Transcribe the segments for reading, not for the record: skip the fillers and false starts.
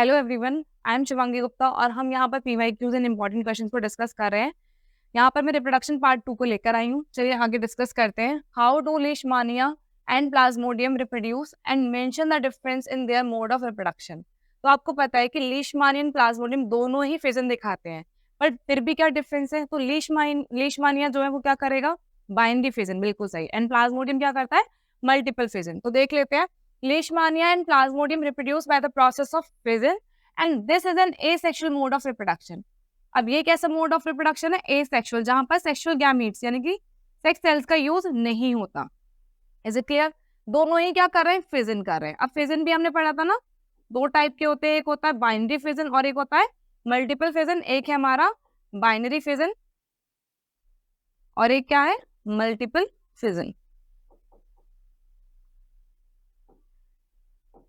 Hello everyone, I am Shivangi Gupta और हम यहाँ पर पीवाईक्यूज एंड इम्पोर्टेंट क्वेश्चंस को डिस्कस कर रहे हैं। यहाँ पर मैं रिप्रोडक्शन पार्ट 2 को लेकर आई हूँ। चलिए आगे डिस्कस करते हैं। How do लीशमानिया and Plasmodium reproduce and mention the difference in their mode of reproduction. तो आपको पता है कि लीशमानिया एंड प्लाज्मोडियम दोनों ही फिजन दिखाते हैं, पर फिर भी क्या डिफरेंस है? तो लीशमानिया जो है वो क्या करेगा? बाइनरी फिजन, बिल्कुल सही। एंड प्लाज्मोडियम क्या करता है? Multiple fission. तो देख लेते हैं। Leishmania and Plasmodium reproduce by the process of fission and this is an asexual mode of reproduction. अब ये कैसा मोड ऑफ रिप्रोडक्शन है? एसेक्सुअल, जहां पर सेक्सुअल गैमीट्स यानी कि सेक्स सेल्स का यूज नहीं होता। Is it clear? दोनों ही क्या कर रहे हैं? फिजन कर रहे हैं। अब फिजन भी हमने पढ़ा था ना, दो टाइप के होते हैं, एक होता है बाइनरी फिजन और एक होता है मल्टीपल फिजन। एक है हमारा बाइनरी फिजन और एक क्या है? Multiple fission,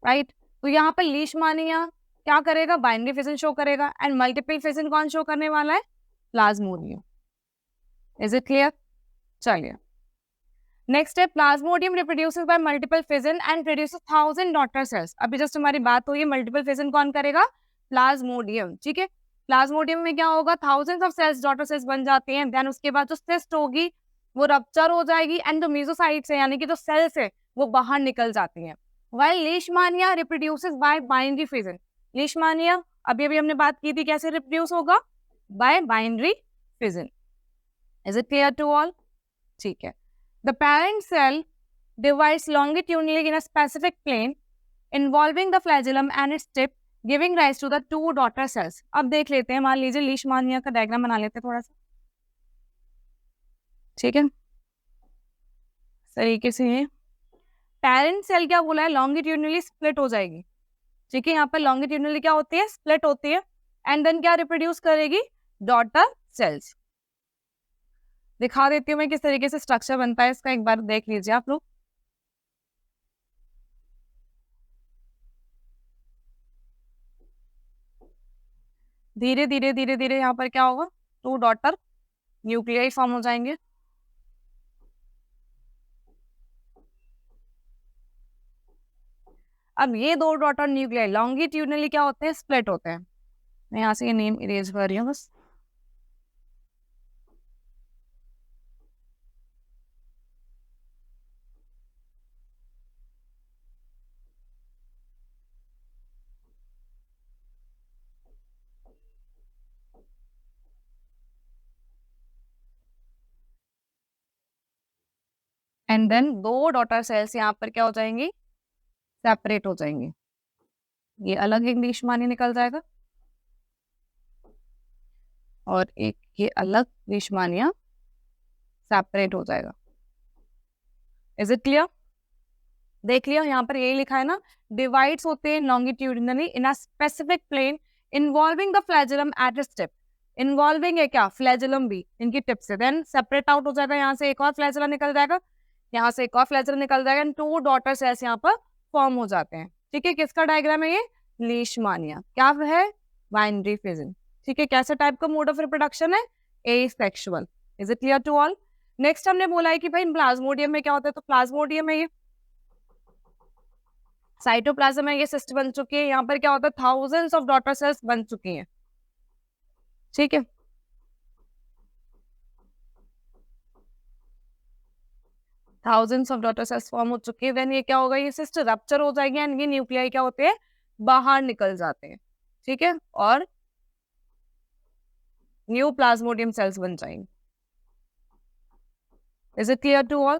right. तो यहाँ पर लीशमानिया क्या करेगा? बाइनरी फिजन शो करेगा एंड मल्टीपल फिजन कौन शो करने वाला है? प्लाज्मोडियम। Is it clear? चलिए नेक्स्ट है Plasmodium reproduces bye multiple fission and produces 1000 daughter cells. अभी जस्ट हमारी बात हुई है मल्टीपल फिजन कौन करेगा? प्लाज्मोडियम, ठीक है। प्लाज्मोडियम में क्या होगा? Thousands of cells, daughter cells बन जाती हैं। देन उसके बाद जो सिस्ट होगी वो रप्चर हो जाएगी एंड जो मेसोसाइट्स है यानी कि जो सेल्स है वो बाहर निकल जाती हैं। While Leishmania reproduces by binary fission. Leishmania अभी हमने बात की थी कैसे रिप्रोड्यूस होगा? By binary fission. Is it clear to all? ठीक है। The parent cell divides longitudinally in a specific plane involving the flagellum and its tip, giving rise to the two daughter cells. अब देख लेते हैं, मान लीजिए लीशमानिया का डायग्राम बना लेते हैं थोड़ा सा, ठीक है, तरीके से है। पेरेंट सेल क्या बोला है? लॉन्गिट्यूडनली स्प्लिट हो जाएगी, ठीक है। यहाँ पर लॉन्गिट्यूडनली क्या होती है? स्प्लिट होती है एंड देन क्या रिप्रोड्यूस करेगी? Daughter cells. दिखा देती हूँ मैं किस तरीके से स्ट्रक्चर बनता है इसका, एक बार देख लीजिए आप लोग। धीरे धीरे धीरे धीरे यहाँ पर क्या होगा? टू डॉटर न्यूक्लियाई फॉर्म हो जाएंगे। अब ये दो डॉटर न्यूक्लियाई लॉन्गिट्यूडनली क्या होते हैं? स्प्लिट होते हैं। मैं यहाँ से ये नेम इरेज कर रही हूँ बस। एंड देन दो डॉटर सेल्स यहाँ पर क्या हो जाएंगी? सेपरेट हो जाएंगे। ये अलग एक लीशमानिया निकल जाएगा और एक ये अलग लीशमानिया सेपरेट हो जाएगा। Is it clear? देख लिया, यहाँ पर यही लिखा है ना, डिवाइड्स होते हैं longitudinally in a specific plane involving the flagellum at its tip. Involving है क्या? फ्लैजुलम भी इनकी टिप से। देन सेपरेट आउट हो जाएगा, यहाँ से एक और फ्लैजुला निकल जाएगा, यहाँ से एक और फ्लैजुला निकल जाएगा एंड टू डॉटर सेल्स यहाँ पर फॉर्म हो जाते हैं, ठीक है। किसका डायग्राम है ये? लीशमानिया। क्या है? बाइनरी फिजन, ठीक है। कैसे टाइप का मोड ऑफ रिप्रोडक्शन है? Asexual. Is it clear to all? Next हमने बोला है कि भाई प्लाज्मोडियम में क्या होता है, तो प्लाज्मोडियम में ये साइटोप्लाज्म है, ये सिस्ट बन चुकी है। यहाँ पर क्या होता है? थाउजेंड्स ऑफ डॉटर सेल्स बन चुकी हैं, ठीक है। Thousands of daughter cells form हो चुकी है। देन ये क्या होगा? ये सिस्ट रप्चर हो जाएगी एंड ये न्यूक्लियाई क्या होते हैं? बाहर निकल जाते हैं, ठीक है, और न्यू प्लाज्मोडियम सेल्स बन जाएंगे। Is it clear to all?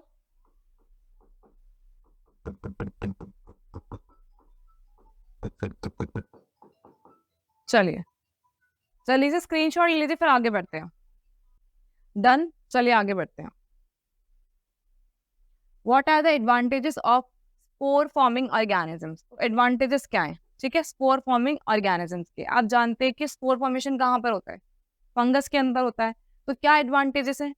चलिए चलिए स्क्रीनशॉट ले लीजिए, फिर आगे बढ़ते हैं। डन, चलिए आगे बढ़ते हैं। What are the advantages of spore forming organisms? Advantages क्या है? ठीक है, स्पोर फॉर्मिंग ऑर्गेनिजम्स के आप जानते हैं कि स्पोर फॉर्मेशन कहाँ पर होता है? फंगस के अंदर होता है। तो क्या एडवांटेजेस है?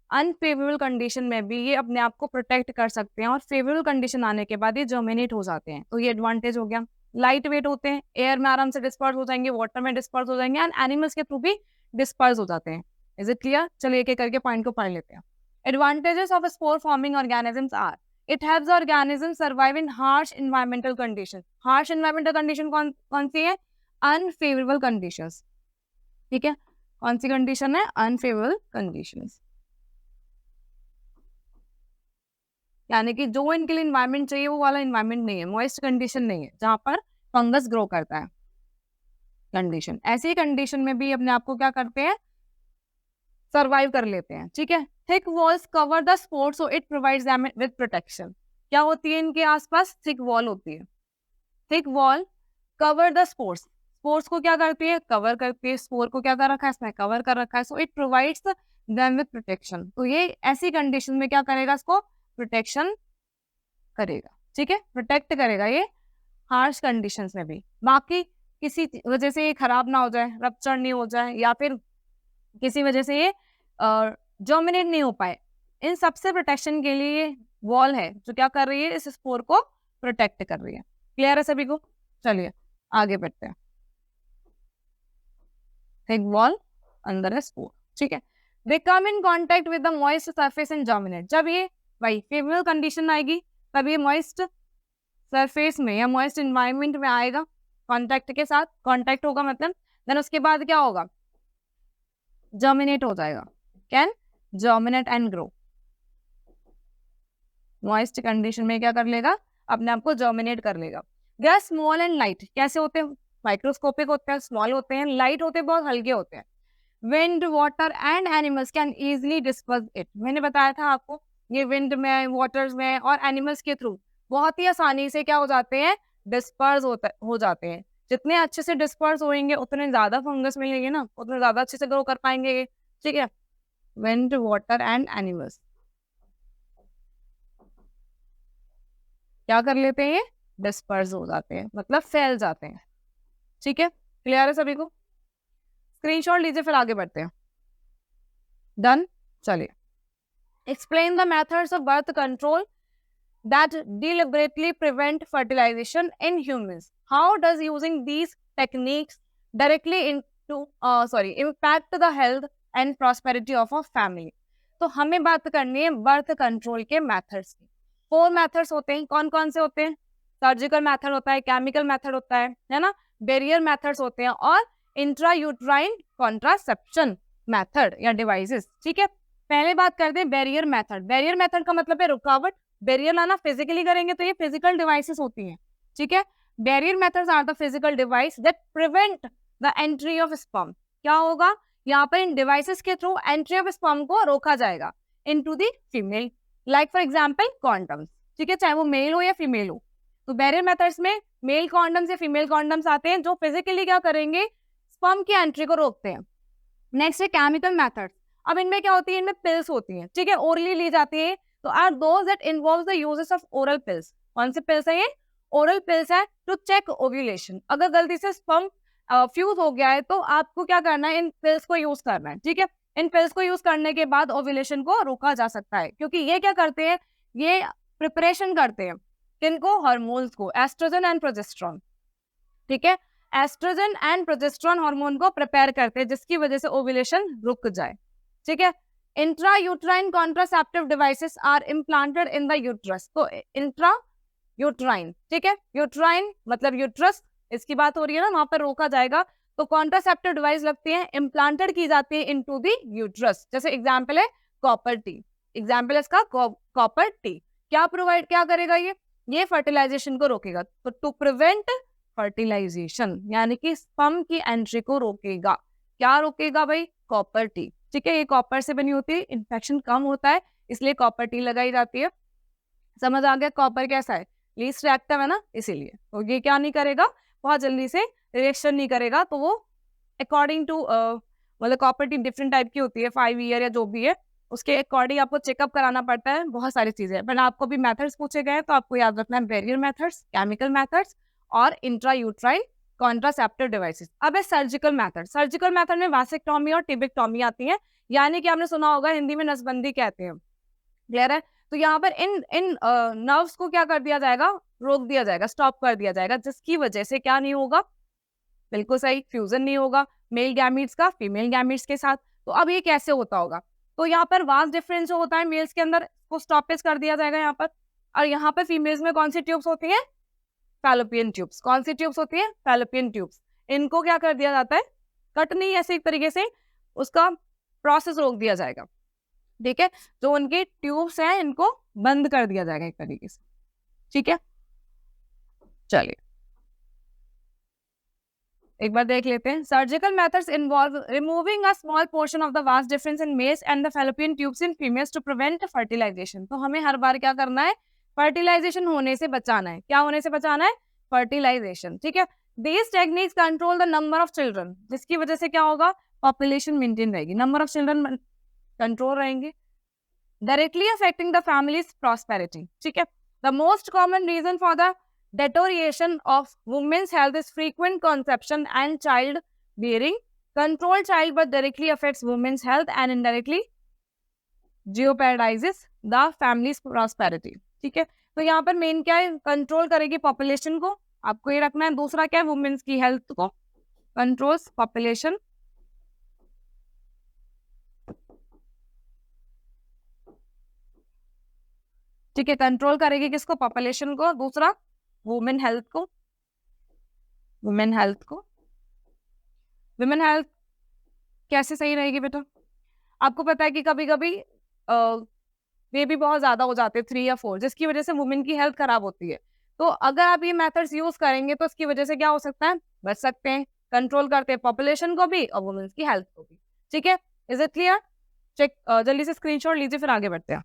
अनफेवरेबल कंडीशन में भी ये अपने आप को प्रोटेक्ट कर सकते हैं और फेवरेबल कंडीशन आने के बाद ये जर्मिनेट हो जाते हैं, तो ये एडवांटेज हो गया। लाइट वेट होते हैं, एयर में आराम से डिस्पर्स हो जाएंगे, वाटर में डिस्पर्स हो जाएंगे एंड एनिमल्स के थ्रू भी डिस्पर्स हो जाते हैं। Is it clear? चलिए एक एक करके पॉइंट को पढ़ लेते हैं। Advantages of spore forming organisms are it helps organism survive in harsh environmental condition. Harsh environmental condition कौन कौन सी है? अनफेवरेबल कंडीशंस, ठीक है, कौन सी कंडीशन है, अनफेवरेबल कंडीशंस, यानी कि जो इनके लिए इन्वायरमेंट चाहिए वो वाला इन्वायरमेंट नहीं है, मॉइस्ट कंडीशन नहीं है जहां पर फंगस ग्रो करता है कंडीशन। ऐसी कंडीशन में भी अपने आप को क्या करते हैं, सर्वाइव कर लेते हैं, ठीक है। Thick walls cover the spores so it provides them with protection. क्या होती है इनके आसपास, थिक वॉल होती है, thick wall cover the spores, spores को क्या करती है, कवर करती है, स्पोर को क्या कर रखा है इसमें, कवर कर रखा है, so it provides them with protection. तो ये ऐसी कंडीशन में क्या करेगा, इसको प्रोटेक्शन करेगा, ठीक है, प्रोटेक्ट करेगा ये हार्श कंडीशंस में भी। बाकी किसी वजह से ये खराब ना हो जाए, रप्चर नहीं हो जाए, या फिर किसी वजह से ये जर्मिनेट नहीं हो पाए, इन सबसे प्रोटेक्शन के लिए ये वॉल है जो क्या कर रही है, इस स्पोर को प्रोटेक्ट कर रही है। क्लियर है सभी को? चलिए आगे बढ़ते हैं। थिक वॉल अंदर है स्पोर, ठीक है। They come in contact with the moist surface and germinate. जब ये भाई फेवरेबल कंडीशन आएगी तब ये मॉइस्ट सरफेस में या मॉइस्ट इन्वायरमेंट में आएगा, कॉन्टेक्ट के साथ, कॉन्टेक्ट होगा मतलब, देन उसके बाद क्या होगा, जर्मिनेट हो जाएगा, can germinate and grow. Moist condition में क्या कर लेगा, अपने आप को जर्मिनेट कर लेगा। They are small and light, कैसे होते हैं, माइक्रोस्कोपिक होते हैं, स्मॉल होते हैं, लाइट होते हैं, बहुत हल्के होते हैं। Wind water and animals can easily disperse it. मैंने बताया था आपको, ये विंड में, वाटर्स में और एनिमल्स के थ्रू बहुत ही आसानी से क्या हो जाते हैं, डिस्पर्स हो जाते हैं। जितने अच्छे से डिस्पर्स होंगे उतने ज्यादा फंगस मिलेंगे ना, उतने ज्यादा अच्छे से ग्रो कर पाएंगे, ठीक है। विंड वाटर एंड एनिमल्स क्या कर लेते हैं, डिस्पर्स हो जाते हैं, मतलब फैल जाते हैं, ठीक है। क्लियर है सभी को? स्क्रीनशॉट लीजिए, फिर आगे बढ़ते हैं। डन, चलिए। Explain the methods of birth control that deliberately prevent fertilization in humans. How does using these techniques directly impact the health and prosperity of a family? तो हमें बात करनी है बर्थ कंट्रोल के मेथड्स की। 4 मेथड्स होते हैं, कौन कौन से होते हैं, सर्जिकल मेथड होता है, केमिकल मेथड होता है ना, बैरियर मेथड्स होते हैं, और इंट्रायूट्राइन कॉन्ट्रासेप्शन मेथड या डिवाइसेस, ठीक है। पहले बात करते हैं बैरियर मेथड। बैरियर मेथड का मतलब है रुकावट, बैरियर लाना फिजिकली करेंगे तो ये फिजिकल डिवाइसेस होती हैं, ठीक है। Barrier methods are the physical device that prevent the entry of sperm. क्या होगा, यहाँ पर इन डिवाइसेस के थ्रू एंट्री ऑफ स्पर्म को रोका जाएगा into the female, like for example condoms, ठीक है, चाहे वो मेल हो या फीमेल हो। तो बैरियर मेथड्स में मेल कॉन्डम्स या फीमेल कॉन्डम्स आते हैं जो फिजिकली क्या करेंगे, स्पर्म की एंट्री को रोकते हैं। नेक्स्ट है केमिकल मेथड्स। अब इनमें क्या होती है, इनमें पिल्स होती हैं, ठीक है, ओरली ली जाती है, तो are those that involve the uses of oral pills. कौन से पिल्स है ये, ओरल पिल्स है, टू चेक ओव्यूलेशन। अगर गलती से स्पर्म फ्यूज हो गया है तो आपको क्या करना है, इन पिल्स को यूज करना है, ठीक है। इन पिल्स को यूज करने के बाद ओव्यूलेशन को रोका जा सकता है, क्योंकि ये क्या करते हैं, ये प्रिपरेशन करते हैं किनको, हार्मोन्स को, एस्ट्रोजन एंड प्रोजेस्टेरॉन, ठीक है। एस्ट्रोजन एंड प्रोजेस्टेरॉन हार्मोन को प्रिपेयर करते हैं जिसकी वजह से ओव्यूलेशन रुक जाए, ठीक है। Intrauterine contraceptive devices are implanted in the uterus. तो इंट्रायूट्राइन, ठीक है, यूट्राइन मतलब यूट्रस, इसकी बात हो रही है ना, वहां पर रोका जाएगा। तो कॉन्ट्रासेप्टिव डिवाइस लगती है, इम्प्लांटेड की जाती है इनटू द यूट्रस। जैसे एग्जांपल है कॉपर टी, एग्जांपल है इसका कॉपर टी। क्या प्रोवाइड, क्या करेगा ये फर्टिलाइजेशन को रोकेगा। तो टू प्रिवेंट फर्टिलाइजेशन यानी कि स्पर्म की एंट्री को रोकेगा। क्या रोकेगा भाई, कॉपर टी, ठीक है। ये कॉपर से बनी होती है, इन्फेक्शन कम होता है, इसलिए कॉपर टी लगाई जाती है। समझ आ गया, कॉपर कैसा है, लीस्ट रिएक्टिव है ना, इसीलिए। तो ये क्या नहीं करेगा, बहुत जल्दी से रिएक्शन नहीं करेगा। तो वो अकॉर्डिंग टू मतलब कॉपर टी डिफरेंट टाइप की होती है, 5 ईयर या जो भी है उसके अकॉर्डिंग आपको चेकअप कराना पड़ता है, बहुत सारी चीजें। बट आपको भी मेथड्स पूछे गए तो आपको याद रखना है बैरियर मेथड्स, केमिकल मेथड्स और इंट्रायूट्राइन कॉन्ट्रासेप्टिव डिवाइसेस। अब है सर्जिकल मेथड। सर्जिकल मेथड में वासेक्टोमी और टिबेक्टोमी आती है, यानी कि आपने सुना होगा हिंदी में नसबंदी कहते हैं, क्लियर है। तो यहाँ पर इन नर्व्स को क्या कर दिया जाएगा, रोक दिया जाएगा, स्टॉप कर दिया जाएगा, जिसकी वजह से क्या नहीं होगा, बिल्कुल सही, फ्यूजन नहीं होगा मेल गैमीट्स का फीमेल गैमीट्स के साथ। तो अब ये कैसे होता होगा, तो यहाँ पर वास्ट डिफरेंस जो होता है मेल्स के अंदर को स्टॉपेज कर दिया जाएगा यहाँ पर, और यहाँ पर फीमेल्स में कौन सी ट्यूब्स होती हैं, फैलोपियन ट्यूब्स। कौन सी ट्यूब्स होती है, फैलोपियन ट्यूब्स। इनको क्या कर दिया जाता है, कट नहीं, ऐसे एक तरीके से उसका प्रोसेस रोक दिया जाएगा, ठीक है। जो उनके ट्यूब्स हैं इनको बंद कर दिया जाएगा एक तरीके से, ठीक है। चलिए एक बार देख लेते हैं। Surgical methods involve removing a small portion of the vas deferens in males and the fallopian tubes in females to prevent fertilization. तो हमें हर बार क्या करना है, फर्टिलाइजेशन होने से बचाना है। क्या होने से बचाना है, फर्टिलाइजेशन, ठीक है। These techniques control the number of children, जिसकी वजह से क्या होगा, पॉपुलेशन मेंटेन रहेगी, नंबर ऑफ चिल्ड्रन कंट्रोल रहेंगे, directly affecting the families prosperity, ठीक है। The most common reason for the deterioration of women's health is frequent conception and child bearing. Controlled childbirth directly affects women's health and indirectly jeopardizes the family's prosperity, ठीक है। तो यहाँ पर main क्या है, control करेगी पॉपुलेशन को, आपको ये रखना है। दूसरा क्या है, वुमेन्स की हेल्थ को कंट्रोल्स पॉपुलेशन, ठीक है, कंट्रोल करेगी किसको, पॉपुलेशन को। दूसरा वुमेन हेल्थ को, वुमेन हेल्थ को, वुमेन हेल्थ कैसे सही रहेगी बेटा, आपको पता है कि कभी कभी बेबी बहुत ज्यादा हो जाते हैं 3 या 4, जिसकी वजह से वुमेन की हेल्थ खराब होती है। तो अगर आप ये मेथड्स यूज करेंगे तो इसकी वजह से क्या हो सकता है, बच सकते हैं। कंट्रोल करते हैं पॉपुलेशन को भी और वुमेन की हेल्थ को भी, ठीक है। Is it clear? चेक, जल्दी से स्क्रीनशॉट लीजिए, फिर आगे बढ़ते हैं।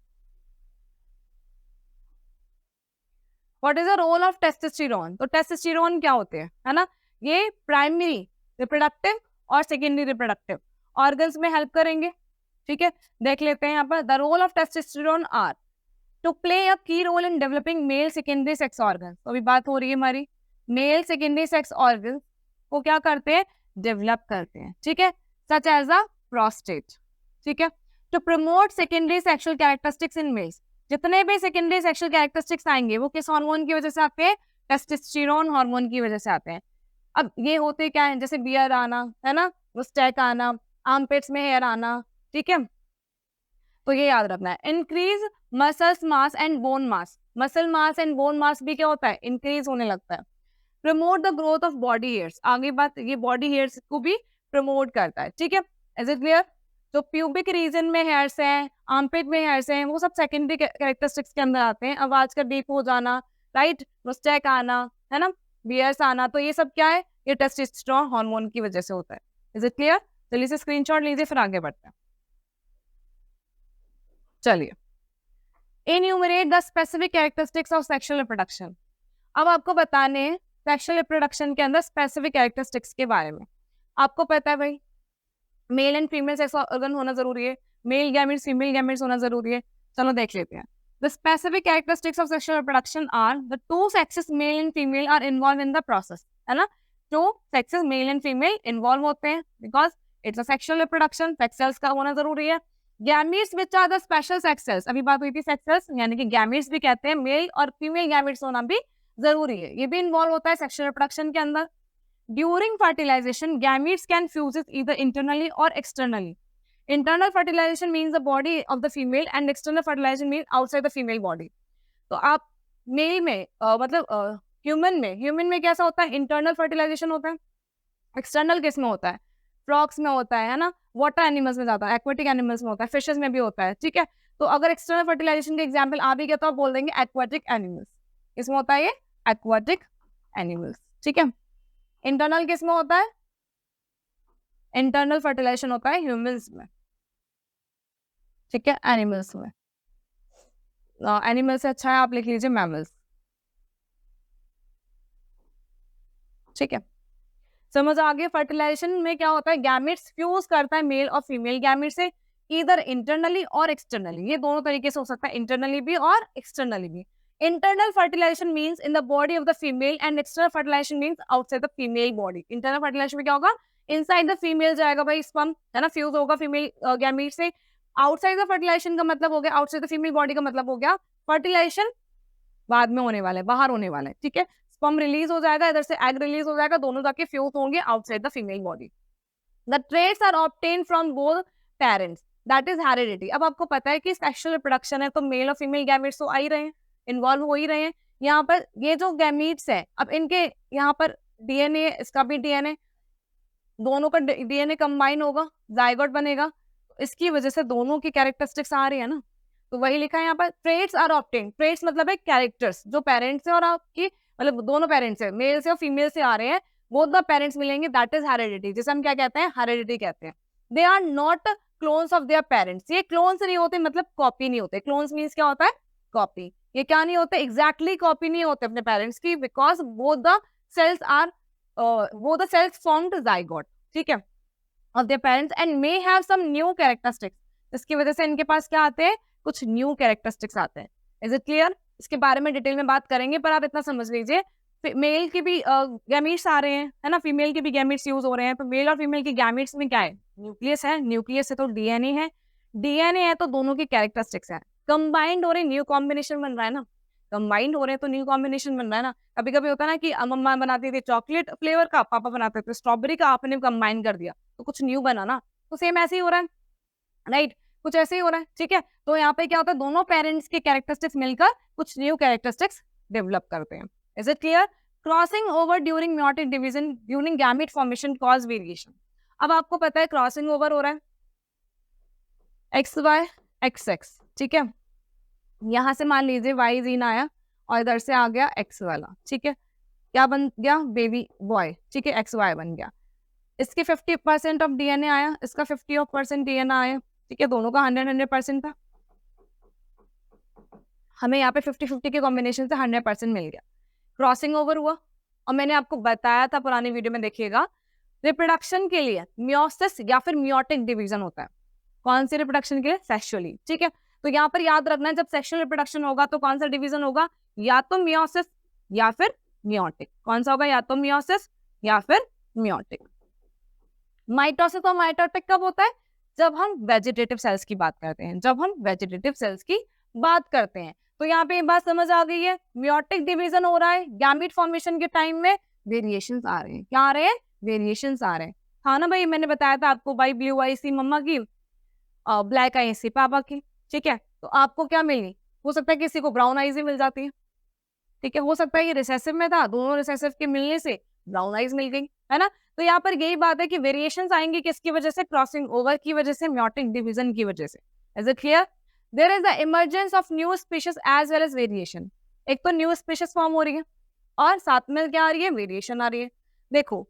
What is the role of testosterone? तो टेस्टोस्टेरोन क्या होते हैं, है ना, ये प्राइमरी रिप्रोडक्टिव और सेकेंडरी रिप्रोडक्टिव ऑर्गन्स में हेल्प करेंगे, ठीक है। देख लेते हैं यहाँ पर, the role of testosterone are to play a key role in developing male secondary sex organ. तो अभी बात हो रही है हमारी मेल सेकेंडरी सेक्स ऑर्गन को क्या करते हैं, डेवलप करते हैं, ठीक है, सच एज अ प्रोस्टेट, ठीक है। To promote secondary sexual characteristics in males, जितने भी सेकेंडरी सेक्सुअल कैरेक्टरिस्टिक्स आएंगे वो किस हार्मोन की वजह से आते हैं, टेस्टोस्टेरोन हार्मोन की वजह से आते हैं। अब ये होते क्या है, जैसे बियर आना, है ना, मुस्टैक आना, आर्मपिट्स में हेयर आना, ठीक है। तो ये याद रखना है। Increase muscles mass and bone mass, muscle mass and bone mass भी क्या होता है, इंक्रीज होने लगता है। Promote the growth of body hairs, आगे बात, ये बॉडी हेयर्स को भी प्रमोट करता है, ठीक है। Is it clear? जो प्यूबिक रीजन में हेयर्स हैं, आर्मपिट में हेयर्स हैं, वो सब सेकेंडरी कैरेक्टरिस्टिक्स के अंदर आते हैं। आवाज का डीप हो जाना, राइट, मुस्टैक आना, है ना, बियर्स आना, तो ये सब क्या है, ये टेस्टोस्टेरोन हार्मोन की वजह से होता है। Is it clear? चलिए से स्क्रीनशॉट लीजिए, फिर आगे बढ़ते हैं। चलिए, enumerate the specific characteristics of sexual reproduction. अब आपको बताने हैं सेक्सुअल रिप्रोडक्शन के अंदर स्पेसिफिक कैरेक्टरिस्टिक्स के बारे में। आपको पता है भाई, mail and female sex organ होना जरूरी है, मेल गैमेट्स फीमेल गैमेट्स होना जरूरी है। चलो देख लेते हैं। The specific characteristics of sexual reproduction are the two sexes male and female are involve in the process, है ना, two sexes male and female involve होते हैं because it's a sexual reproduction, sex cells का होना जरूरी है। Gametes which are the special sex cells, अभी बात हुई थी सेक्स सेल्स, यानी कि गैमेट्स भी कहते हैं, मेल और फीमेल गैमेट्स होना भी जरूरी है, ये भी इन्वॉल्व होता है सेक्सुअल रिप्रोडक्शन के अंदर। During fertilization, gametes can fuse either internally or externally. Internal fertilization means the body of the female and external fertilization means outside the female body. तो आप मेल में मतलब ह्यूमन में कैसा होता है, इंटरनल फर्टिलाइजेशन होता है, एक्सटर्नल किस में होता है, फ्रॉक्स में होता है ना, वाटर एनिमल्स में जाता है, एक्वेटिक एनिमल्स में होता है, फिशेस में भी होता है, ठीक है। तो अगर एक्सटर्नल फर्टिलाइजेशन के एग्जाम्पल आ भी गया तो आप बोल देंगे एक्वेटिक एनिमल्स, इसमें होता है ये एक्वेटिक एनिमल्स, ठीक है। इंटरनल किस में होता है, इंटरनल फर्टिलाइजेशन होता है ह्यूमंस में, ठीक है, एनिमल्स में। एनिमल से अच्छा है आप लिख लीजिए मैमल्स, ठीक है। समझ आ गया? फर्टिलाइजेशन में क्या होता है, गैमेट्स फ्यूज करता है मेल और फीमेल गैमेट से, इधर इंटरनली और एक्सटर्नली, ये दोनों तरीके से हो सकता है, इंटरनली भी और एक्सटर्नली भी। Internal fertilization means in the body of the female and external fertilization means outside the female body. Internal fertilization में क्या होगा, inside the female जाएगा भाई sperm, है ना, फ्यूज होगा फीमेल गैमेट से। outside the fertilization का मतलब हो गया, outside the female body का मतलब हो गया fertilization बाद में होने वाला है, बाहर होने वाला है, ठीक है। sperm रिलीज हो जाएगा, इधर से एग रिलीज हो जाएगा, दोनों जाके फ्यूज होंगे outside the female body. The traits are obtained from both parents, that is heredity. अब आपको पता है कि सेक्सुअल रिप्रोडक्शन है तो मेल और फीमेल गैमेट्स तो आ ही रहे हैं, इन्वॉल्व हो ही रहे हैं। यहाँ पर ये जो गैमीट्स है, अब इनके यहाँ पर डीएनए, इसका भी डीएनए, दोनों का डीएनए कंबाइन होगा, जाइगोट बनेगा, इसकी वजह से दोनों की कैरेक्टरिस्टिक्स आ रही है ना, तो वही लिखा है यहाँ पर, ट्रेड्स आर ऑब्टेन्ड, ट्रेड्स मतलब है कैरेक्टर्स, जो पेरेंट्स है और आपकी मतलब दोनों पेरेंट्स है, मेल से और फीमेल से आ रहे हैं, बोथ द पेरेंट्स मिलेंगे, दैट इज हेरेडिटी, जिसे हम क्या कहते हैं, हेरेडिटी कहते हैं। They are not clones of their parents, ये क्लोन्स नहीं होते, मतलब कॉपी नहीं होते, क्लोन्स मीन्स क्या होता है, कॉपी, ये क्या नहीं होते, एग्जैक्टली कॉपी नहीं होते अपने पेरेंट्स की, because both the cells are both the cells formed zygote, ठीक है, of their parents and may have some new characteristics, इसकी वजह से इनके पास क्या आते हैं, कुछ न्यू कैरेक्टरिस्टिक्स आते हैं। Is it clear? इसके बारे में डिटेल में बात करेंगे, पर आप इतना समझ लीजिए, मेल के भी गैमीट्स आ रहे हैं, है ना, फीमेल के भी गैमीट्स यूज हो रहे हैं, तो मेल और फीमेल के गैमीट्स में क्या है, न्यूक्लियस है, न्यूक्लियस है तो डीएनए है, डीएनए है तो दोनों की कैरेक्टरिस्टिक्स है, कंबाइंड हो रहे, न्यू कॉम्बिनेशन बन रहा है ना, कंबाइंड हो रहे हैं तो न्यू कॉम्बिनेशन बन रहा है ना। कभी कभी होता है ना कि मम्मा बनाती थी चॉकलेट फ्लेवर का, पापा बनाते थे स्ट्रॉबेरी का, आपने कंबाइन कर दिया तो कुछ न्यू बना ना, तो सेम ऐसे ही हो रहा है, राइट, कुछ ऐसे ही हो रहा है, ठीक है। तो यहाँ पे क्या होता है, दोनों पेरेंट्स के कैरेक्टरिस्टिक्स मिलकर कुछ न्यू कैरेक्टरिस्टिक्स डेवलप करते हैं। Is it clear? Crossing over during meiotic division during gamete formation cause variation. अब आपको पता है क्रॉसिंग ओवर हो रहा है, एक्स वाई एक्स एक्स, ठीक है, यहां से मान लीजिए वाई जीन आया और इधर से आ गया एक्स वाला, ठीक है, क्या बन गया, बेबी बॉय, ठीक है, एक्स वाई बन गया, इसके 50% ऑफ डीएनए आया, इसका 50% डीएनए आया, ठीक है, दोनों का 100% था, हमें यहाँ पे 50-50 के कॉम्बिनेशन से 100% मिल गया, क्रॉसिंग ओवर हुआ। और मैंने आपको बताया था पुरानी वीडियो में, देखिएगा, रिप्रोडक्शन के लिए मियोसिस या फिर मियोटिक डिवीजन होता है, कौन सी रिप्रोडक्शन के लिए, सेक्सुअली, ठीक है। तो यहाँ पर याद रखना है, जब सेक्सुअल रिप्रोडक्शन होगा तो कौन सा डिवीजन होगा, या तो मियोसिस या फिर मियोटिक, कौन सा होगा, या तो मियोसिस या फिर मियोटिक। माइटोसिस और माइटोटिक कब होता है, जब हम वेजिटेटिव सेल्स की बात करते हैं, जब हम वेजिटेटिव सेल्स की बात करते हैं। तो यहाँ पे बात समझ आ गई है, मियोटिक डिवीजन हो रहा है, गैमीट फॉर्मेशन के टाइम में वेरिएशंस आ रहे हैं, क्या आ रहे हैं, वेरिएशंस आ रहे हैं, हाँ ना भाई, मैंने बताया था आपको भाई, ब्लू आई सी मम्मा की, ब्लैक आई सी पापा की, ठीक है, तो आपको क्या मिली, हो सकता है किसी को ब्राउन आईज ही मिल जाती है, ठीक है, हो सकता है ये रिसेसिव में था, दोनों रिसेसिव के मिलने से ब्राउन आईज मिल गई, है ना। तो यहाँ पर यही बात है कि वेरिएशंस आएंगे किसकी वजह से, क्रॉसिंग ओवर की वजह से, मियोटिक डिवीजन की वजह से। Is it clear? There is the emergence of new species as well as variation, एक तो न्यू स्पीशीज फॉर्म हो रही है और साथ में क्या आ रही है, वेरिएशन आ रही है। देखो,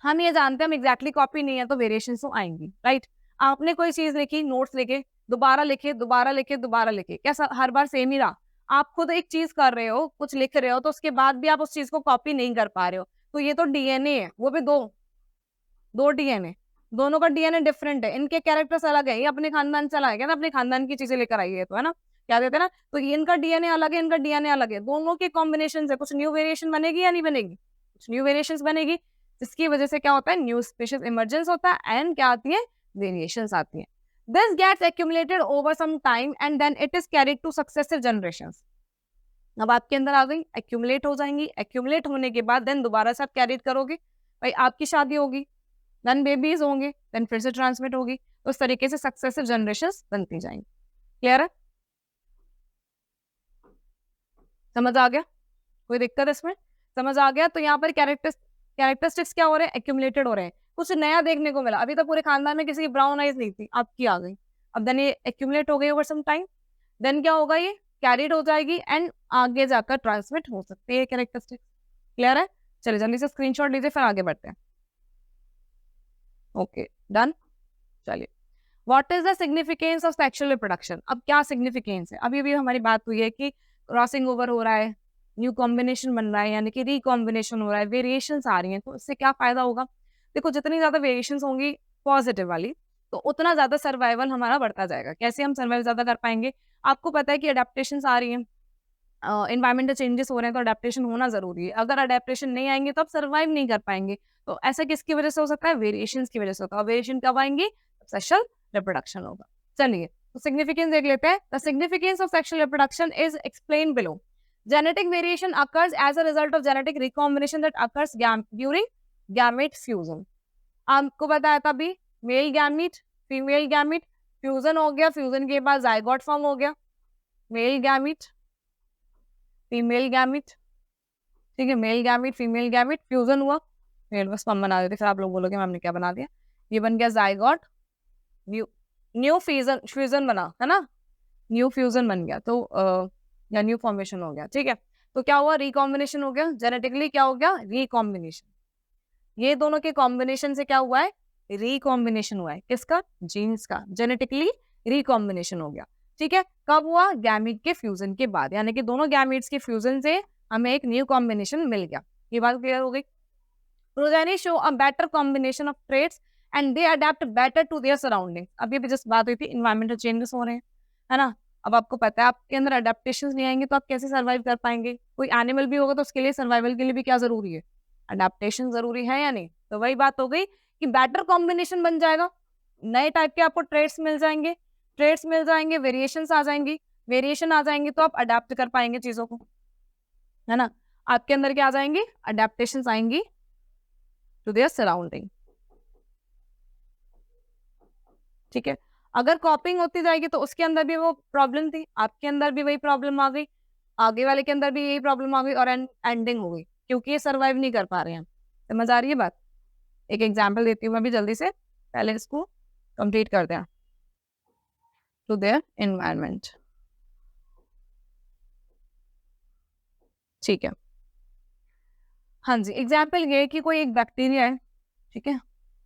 हम ये जानते हैं हम एग्जैक्टली कॉपी नहीं है तो वेरिएशन तो आएंगी, राइट। आपने कोई चीज लिखी, नोट्स लिखे, दोबारा लिखे, दोबारा लिखे, दोबारा लिखे, क्या हर बार सेम ही रहा? आप खुद एक चीज कर रहे हो, कुछ लिख रहे हो, तो उसके बाद भी आप उस चीज को कॉपी नहीं कर पा रहे हो, तो ये तो डीएनए है, वो भी दो डीएनए, दोनों का डीएनए डिफरेंट है, इनके कैरेक्टर्स अलग है, ये अपने खानदान से लाए, क्या अपने खानदान की चीजें लेकर आई है, तो है ना, क्या देते हैं ना, तो ये इनका डीएनए अलग है, इनका डीएनए अलग है, दोनों के कॉम्बिनेशन से कुछ न्यू वेरिएशन बनेगी या नहीं बनेगी, कुछ न्यू वेरिएशन बनेगी, जिसकी वजह से क्या होता है, न्यू स्पीशीज इमर्जेंस होता है एंड क्या आती है, वेरिएशंस आती है। This gets accumulated over some time and then it is carried to successive generations. अब आपके अंदर आ गई, एक्यूमुलेट हो जाएंगी, एक्यूमुलेट होने के बाद देन दोबारा से आप कैरिड करोगे, भाई आपकी शादी होगी, देन बेबीज होंगे, देन फिर से ट्रांसमिट होगी, तो उस तरीके से सक्सेसिव जनरेशंस बनती जाएंगी। क्लियर है? समझ आ गया? कोई दिक्कत इसमें? समझ आ गया? तो यहाँ पर कैरेक्टरिस्टिक्स क्या हो रहे हैं, एक्यूमुलेटेड हो रहे हैं, कुछ नया देखने को मिला, अभी तो पूरे खानदान में किसी की ब्राउन आइज नहीं थी, आपकी आ गई, अब देन ये एक्यूमुलेट हो गई ओवर सम टाइम, देन क्या होगा, ये कैरिड हो जाएगी एंड आगे जाकर ट्रांसमिट हो सकती है कैरेक्टरिस्टिक्स। क्लियर है? चलिए जल्दी से स्क्रीनशॉट लीजिए, फिर आगे बढ़ते हैं। Okay, done. चलिए, what is the significance of sexual reproduction. अब क्या सिग्निफिकेंस है, अभी अभी हमारी बात हुई है कि क्रॉसिंग ओवर हो रहा है, न्यू कॉम्बिनेशन बन रहा है, यानी कि रिकॉम्बिनेशन हो रहा है, वेरिएशंस आ रही हैं, तो इससे क्या फायदा होगा। देखो, जितनी ज्यादा वेरिएशंस होंगी पॉजिटिव वाली, तो उतना ज्यादा सर्वाइवल हमारा बढ़ता जाएगा। कैसे हम सर्वाइव ज्यादा कर पाएंगे, आपको पता है कि अडेप्टेशंस आ रही हैं, इन्वायरमेंटल चेंजेस हो रहे हैं, तो अडेप्टेशन होना जरूरी है, अगर अडेप्टेशन नहीं आएंगे तो आप सर्वाइव नहीं कर पाएंगे। तो ऐसा किसकी वजह से हो सकता है, वेरिएशंस की वजह से होता है, वेरिएशन कब आएंगी, सेक्सुअल रिप्रोडक्शन होगा। चलिए, तो सिग्निफिकेंस देख लेते हैं। The significance of sexual reproduction is explain below. Genetic variation occurs as a result of genetic recombination that occurs during gamete fusion. आपको बताया था अभी, male gamete, female gamete, fusion हो गया, फ्यूजन के बाद जाइगोट फॉर्म हो गया, मेल गैमीट, फीमेल गैमीट, ठीक है, mail gamete, female gamete, fusion हुआ, फिर बस स्पर्म बना देते, फिर आप लोग बोलोगे मैम ने क्या बना दिया। ये बन गया जाइगोट, न्यू फ्यूजन बना, है ना, न्यू फ्यूजन बन गया, तो या न्यू फॉर्मेशन हो गया, ठीक है। तो क्या हुआ, रिकॉम्बिनेशन हो गया, जेनेटिकली क्या हो गया, रिकॉम्बिनेशन। ये दोनों के कॉम्बिनेशन से क्या हुआ है, रिकॉम्बिनेशन हुआ है, किसका, जीन्स का, जेनेटिकली रिकॉम्बिनेशन हो गया, ठीक है। कब हुआ, गैमीट के फ्यूजन के बाद, यानी कि दोनों गैमीट्स के फ्यूजन से हमें एक न्यू कॉम्बिनेशन मिल गया। ये बात क्लियर हो गई। Progeny show a better combination of traits and they adapt better to their surrounding. अभी भी जस्ट बात हुई थी, इन्वायरमेंटल चेंजेस हो रहे हैं, है ना। अब आपको पता है आपके अंदर अडेप्टेशन नहीं आएंगे तो आप कैसे सर्वाइव कर पाएंगे। कोई एनिमल भी होगा तो उसके लिए सर्वाइवल के लिए भी क्या जरूरी है, अडेप्टेशन जरूरी है या नहीं। तो वही बात हो गई कि बेटर कॉम्बिनेशन बन जाएगा, नए टाइप के आपको ट्रेट्स मिल जाएंगे, ट्रेट्स मिल जाएंगे, वेरिएशंस आ जाएंगी, वेरिएशन आ जाएंगे तो आप अडेप्ट कर पाएंगे चीजों को, है ना। आपके अंदर क्या आ जाएंगे, अडेप्टेशन आएंगी टू देयर सराउंडिंग, ठीक है। अगर कॉपिंग होती जाएगी तो उसके अंदर भी वो प्रॉब्लम थी, आपके अंदर भी वही प्रॉब्लम आ गई, आगे वाले के अंदर भी यही प्रॉब्लम आ गई और एंडिंग हो गई, क्योंकि ये सर्वाइव नहीं कर पा रहे हैं। समझ आ रही है बात। एक एग्जाम्पल देती हूँ मैं भी जल्दी से, पहले इसको कंप्लीट करते हैं। टू देयर एनवायरमेंट, ठीक है। हाँ जी, एग्जाम्पल ये है कि कोई एक बैक्टीरिया है, ठीक है,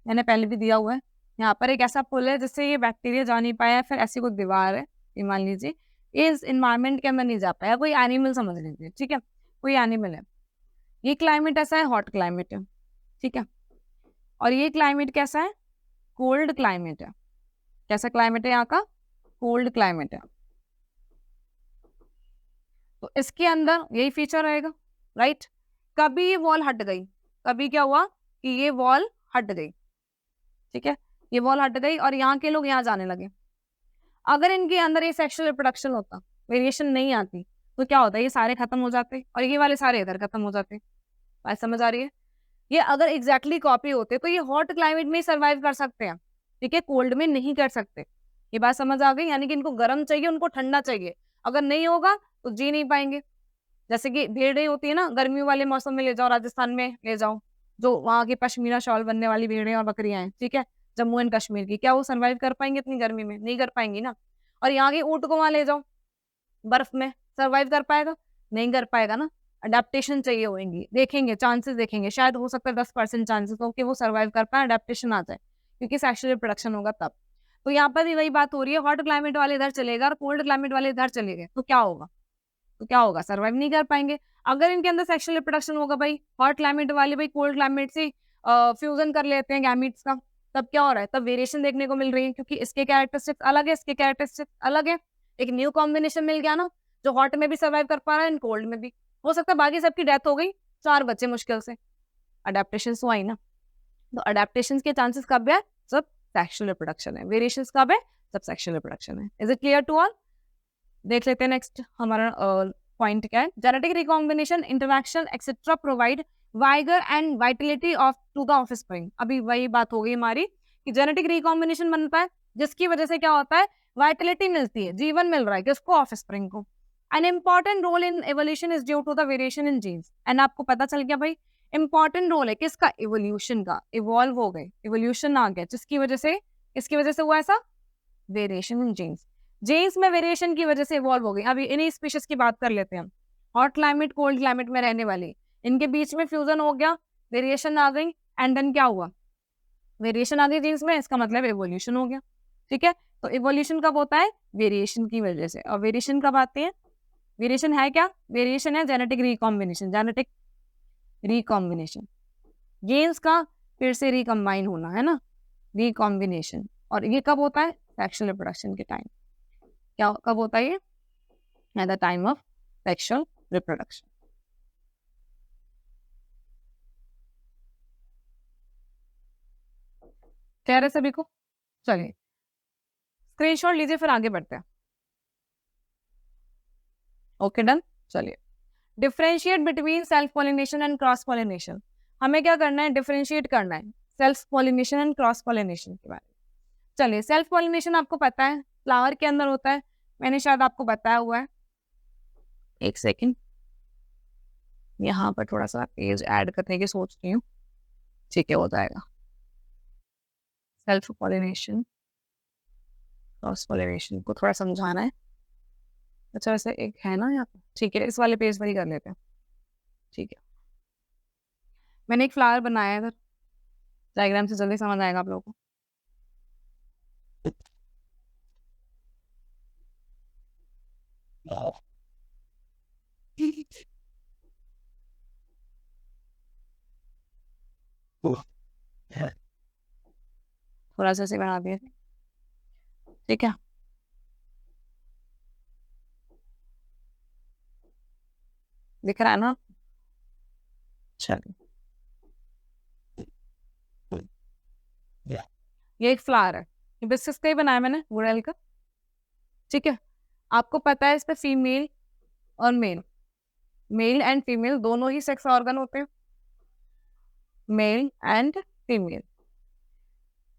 मैंने पहले भी दिया हुआ है। यहाँ पर एक ऐसा पुल है जिससे ये बैक्टीरिया जा नहीं पाया, फिर ऐसी कोई दीवार है, ये मान लीजिए, इस इन्वायरमेंट के अंदर नहीं जा पाया, कोई एनिमल समझ लीजिए, ठीक है, कोई एनिमल है। ये क्लाइमेट ऐसा है, हॉट क्लाइमेट है, ठीक है, और ये क्लाइमेट कैसा है, कोल्ड क्लाइमेट है। कैसा क्लाइमेट है यहाँ का, कोल्ड क्लाइमेट है। तो इसके अंदर यही फीचर रहेगा, राइट। कभी ये वॉल हट गई, कभी क्या हुआ कि ये वॉल हट गई, ठीक है, ये वॉल हट गई और यहाँ के लोग यहाँ जाने लगे। अगर इनके अंदर ये सेक्सुअल रिप्रोडक्शन होता, वेरिएशन नहीं आती, तो क्या होता है, ये सारे खत्म हो जाते और ये वाले सारे इधर खत्म हो जाते। बात समझ आ रही है। ये अगर एग्जैक्टली कॉपी होते तो ये हॉट क्लाइमेट में ही सर्वाइव कर सकते हैं, ठीक है, कोल्ड में नहीं कर सकते। ये बात समझ आ गई, यानी कि इनको गर्म चाहिए, उनको ठंडा चाहिए, अगर नहीं होगा तो जी नहीं पाएंगे। जैसे कि भेड़ें होती है ना, गर्मियों वाले मौसम में ले जाओ, राजस्थान में ले जाओ, जो वहाँ की पश्मीना शॉल बनने वाली भेड़ें और बकरियां हैं, ठीक है, जम्मू एंड कश्मीर की, क्या वो सर्वाइव कर पाएंगे इतनी गर्मी में, नहीं कर पाएंगी ना। और यहाँ के ऊँट को वहां ले जाओ बर्फ में, सर्वाइव कर पाएगा, नहीं कर पाएगा ना। अडेप्टेशन चाहिए होंगी, देखेंगे चांसेस, देखेंगे शायद हो सकता है 10% चांसेस हो कि वो सर्वाइव कर पाए, अडेप्टेशन आ जाए, क्योंकि सेक्सुअल रिप्रोडक्शन होगा तब। तो यहाँ पर भी वही बात हो रही है, हॉट क्लाइमेट वाले इधर चलेगा और कोल्ड क्लाइमेट वाले इधर चले गए तो क्या होगा, तो क्या होगा, सर्वाइव नहीं कर पाएंगे। अगर इनके अंदर सेक्सुअल रिप्रोडक्शन होगा भाई, हॉट क्लाइमेट वाले भाई कोल्ड क्लाइमेट से फ्यूजन कर लेते हैं गैमीट्स का, तब क्या हो रहा है, तब वेरिएशन देखने को मिल रही है, क्योंकि इसके कैरेक्टरिस्टिक्स अलग है, इसके कैरेक्टरिस्टिक्स अलग है, एक न्यू कॉम्बिनेशन मिल गया ना, जो हॉट में भी सर्वाइव कर पा रहा है, कोल्ड में भी। हो सकता है बाकी सबकी डेथ हो गई, 4 बच्चे मुश्किल से, अडेप्टेशन तो आई ना। तो अडेप्टेशन के चांसेस कब है, जब सेक्सुअल रिप्रोडक्शन है, वेरिएशन कब है, जब सेक्सुअल रिप्रोडक्शन है। Is it clear to all. देख लेते हैं नेक्स्ट हमारा पॉइंट क्या है, genetic recombination interaction etcetera provide vigour and vitality of to the offspring. अभी वही बात हो गई हमारी कि जेनेटिक रिकॉम्बिनेशन बनता है जिसकी वजह से क्या होता है, वाइटलिटी मिलती है, जीवन मिल रहा है किसको, ऑफस्प्रिंग को। An important role in evolution is due to the variation in genes. And आपको पता चल गया भाई, इंपॉर्टेंट रोल है किसका, इवोल्यूशन का, इवॉल्व हो गए, इवोल्यूशन आ गया, जिसकी वजह से, किसकी वजह से हुआ ऐसा, वेरिएशन इन जीन्स, जीन्स में वेरिएशन की वजह से इवॉल्व हो गई। अभी इन्हीं स्पीशीज की बात कर लेते हैं हम, हॉट क्लाइमेट कोल्ड क्लाइमेट में रहने वाली, इनके बीच में फ्यूजन हो गया, वेरिएशन आ गई, एंड देन क्या हुआ, वेरिएशन आ गई जीन्स में, इसका मतलब इवोल्यूशन हो गया, ठीक है। तो इवोल्यूशन कब होता है, वेरिएशन की वजह से। और वेरिएशन कब आते हैं, वेरिएशन है क्या, वेरिएशन है genetic recombination, genetic recombination, genes का फिर से रिकम्बाइन होना, है ना, रिकॉम्बिनेशन। और ये कब होता है, सेक्सुअल रिप्रोडक्शन के टाइम। क्या कब होता है ये, at the time of sexual reproduction. Clear है सभी को। चलिए स्क्रीनशॉट लीजिए, फिर आगे बढ़ते हैं। Okay done. चलिए differentiate between self pollination and cross pollination. हमें क्या करना है, डिफरेंशिएट करना है self pollination and cross pollination के बारे में। चलिए सेल्फ पॉलिनेशन आपको पता है फ्लावर के अंदर होता है, मैंने शायद आपको बताया हुआ है। एक सेकेंड, यहाँ पर थोड़ा सा पेज ऐड करने की सोच रही हूँ। ठीक है, हो जाएगा। सेल्फ पॉलिनेशन, क्रॉस पॉलिनेशन को थोड़ा समझाना है। अच्छा वैसे एक है ना यहाँ पे, ठीक है, इस वाले पेज पर ही कर लेते हैं। ठीक है, मैंने एक फ्लावर बनाया है इधर, डायग्राम से जल्दी समझ आएगा आप लोगों को। थोड़ा सा ऐसे बना दिए, ठीक है। दिख रहा है ना? चलिए, ये एक फ्लावर है, ये बिस्किट का ही बनाया मैंने, वुडल का। ठीक है, आपको पता है इस पे फीमेल और मेल, मेल एंड फीमेल दोनों ही सेक्स ऑर्गन होते हैं, मेल एंड फीमेल।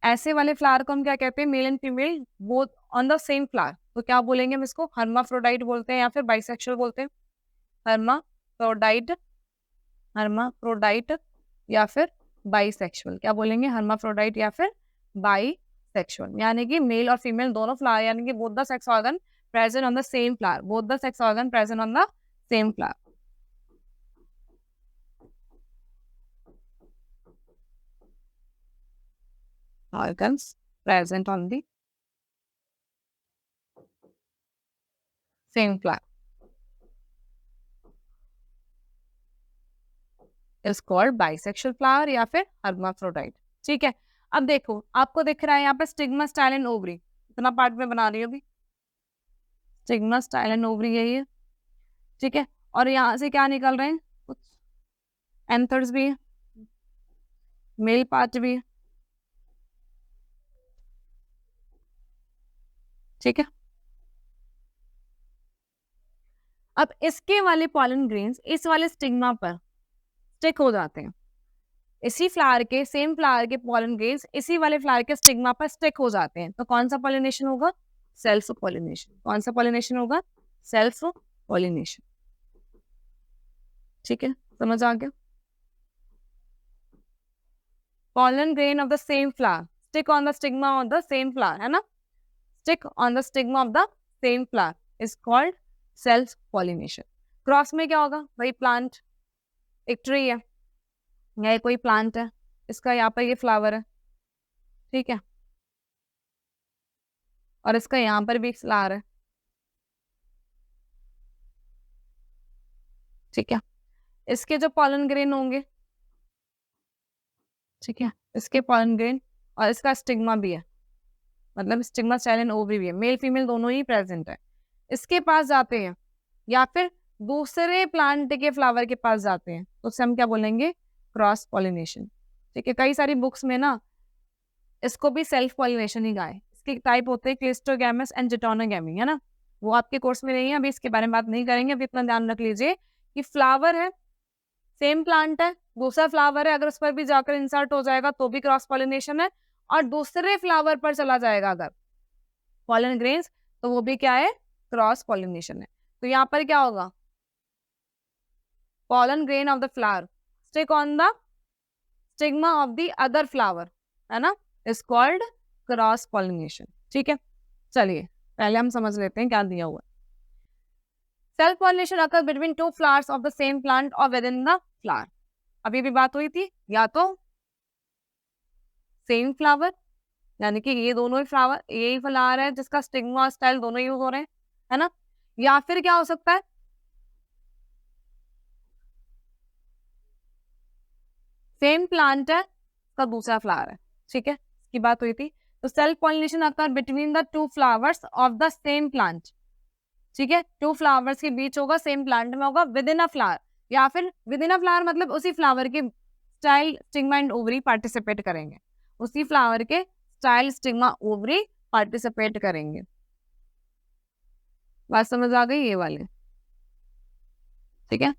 ऐसे वाले फ्लावर को हम क्या कहते हैं, mail and female both on the same flower, तो क्या बोलेंगे हम इसको? हर्माफ्रोडाइट बोलते हैं या फिर बाइसेक्सुअल बोलते हैं। हर्माफ्रोडाइट, हर्माफ्रोडाइट या फिर बाइसेक्सुअल, क्या बोलेंगे? हर्माफ्रोडाइट या फिर बाइसेक्सुअल, यानी कि मेल और फीमेल दोनों फ्लावर, यानी कि both the sex organ present on the same flower, both the sex organ present on the same flower. Organs present on the same flower is called bisexual flower या फिर hermaphrodite। ठीक है, अब देखो आपको दिख रहा है यहाँ पे स्टिग्मा, स्टाइल एंड ओवरी, इतना पार्ट में बना रही हूँ अभी। स्टिग्मा, स्टाइल एंड ओवरी यही है, ठीक है। और यहाँ से क्या निकल रहे हैं? कुछ एंथर्स भी है, मेल पार्ट भी है, ठीक है। अब इसके वाले पॉलन ग्रेन्स इस वाले स्टिग्मा पर स्टिक हो जाते हैं, इसी फ्लावर के, सेम फ्लावर के पॉलन ग्रेन्स इसी वाले फ्लावर के स्टिग्मा पर स्टिक हो जाते हैं, तो कौन सा पॉलिनेशन होगा? Self pollination. कौन सा पॉलिनेशन होगा? Self pollination. ठीक है, समझ आ गया? pollen grain of the same flower stick on the stigma of the same flower, है ना? stick on the stigma of the same flower is called self pollination। Cross में क्या होगा? वही प्लांट, एक ट्री है या कोई प्लांट है, इसका यहाँ पर ये फ्लावर है, ठीक है, और इसका यहाँ पर भी फ्लावर है, ठीक है। इसके जो पॉलन ग्रेन होंगे, ठीक है, इसके पॉलन ग्रेन और इसका स्टिग्मा भी है, मतलब स्टिग्मा, स्टाइल एंड ओवरी भी है, मेल फीमेल दोनों ही प्रेजेंट है, इसके पास जाते हैं या फिर दूसरे प्लांट के फ्लावर के पास जाते हैं, तो उसे हम क्या बोलेंगे? Cross pollination. ठीक है, कई सारी बुक्स में ना इसको भी सेल्फ पॉलिनेशन ही गाए, इसके टाइप होते हैं क्लिस्टोगैमस एंड जिटोनोगैमी, है ना? वो आपके कोर्स में नहीं है, अभी इसके बारे में बात नहीं करेंगे, अभी इतना ध्यान रख लीजिए कि फ्लावर है, सेम प्लांट है, दूसरा फ्लावर है, अगर उस पर भी जाकर इंसर्ट हो जाएगा तो भी क्रॉस पॉलिनेशन है, और दूसरे फ्लावर पर चला जाएगा अगर पॉलन ग्रेन्स, तो वो भी क्या है? क्रॉस पॉलिनेशन है। तो यहाँ पर क्या होगा? pollen grain of the flower stick on the stigma of the other flower, है ना? is called cross pollination। ठीक है, चलिए पहले हम समझ लेते हैं क्या दिया हुआ है। Self pollination occurs between two flowers of the same plant or within the flower। अभी भी बात हुई थी, या तो सेम फ्लावर, यानी कि ये दोनों ही फ्लावर, यही फ्लावर है जिसका स्टिग्मा और स्टाइल दोनों यूज हो रहे हैं, है ना? या फिर क्या हो सकता है? सेम प्लांट है, उसका दूसरा फ्लावर है, ठीक है, इसकी बात हुई थी। तो self pollination occur between the two flowers of the same plant, ठीक है, टू फ्लावर्स के बीच होगा, सेम प्लांट में होगा, विद इन अ फ्लावर, या फिर विद इन अ फ्लावर मतलब उसी फ्लावर के style, stigma and ovary participate करेंगे, उसी फ्लावर के स्टाइल, स्टिग्मा, ओवरी पार्टिसिपेट करेंगे। बात समझ आ गई ये वाले? ठीक है,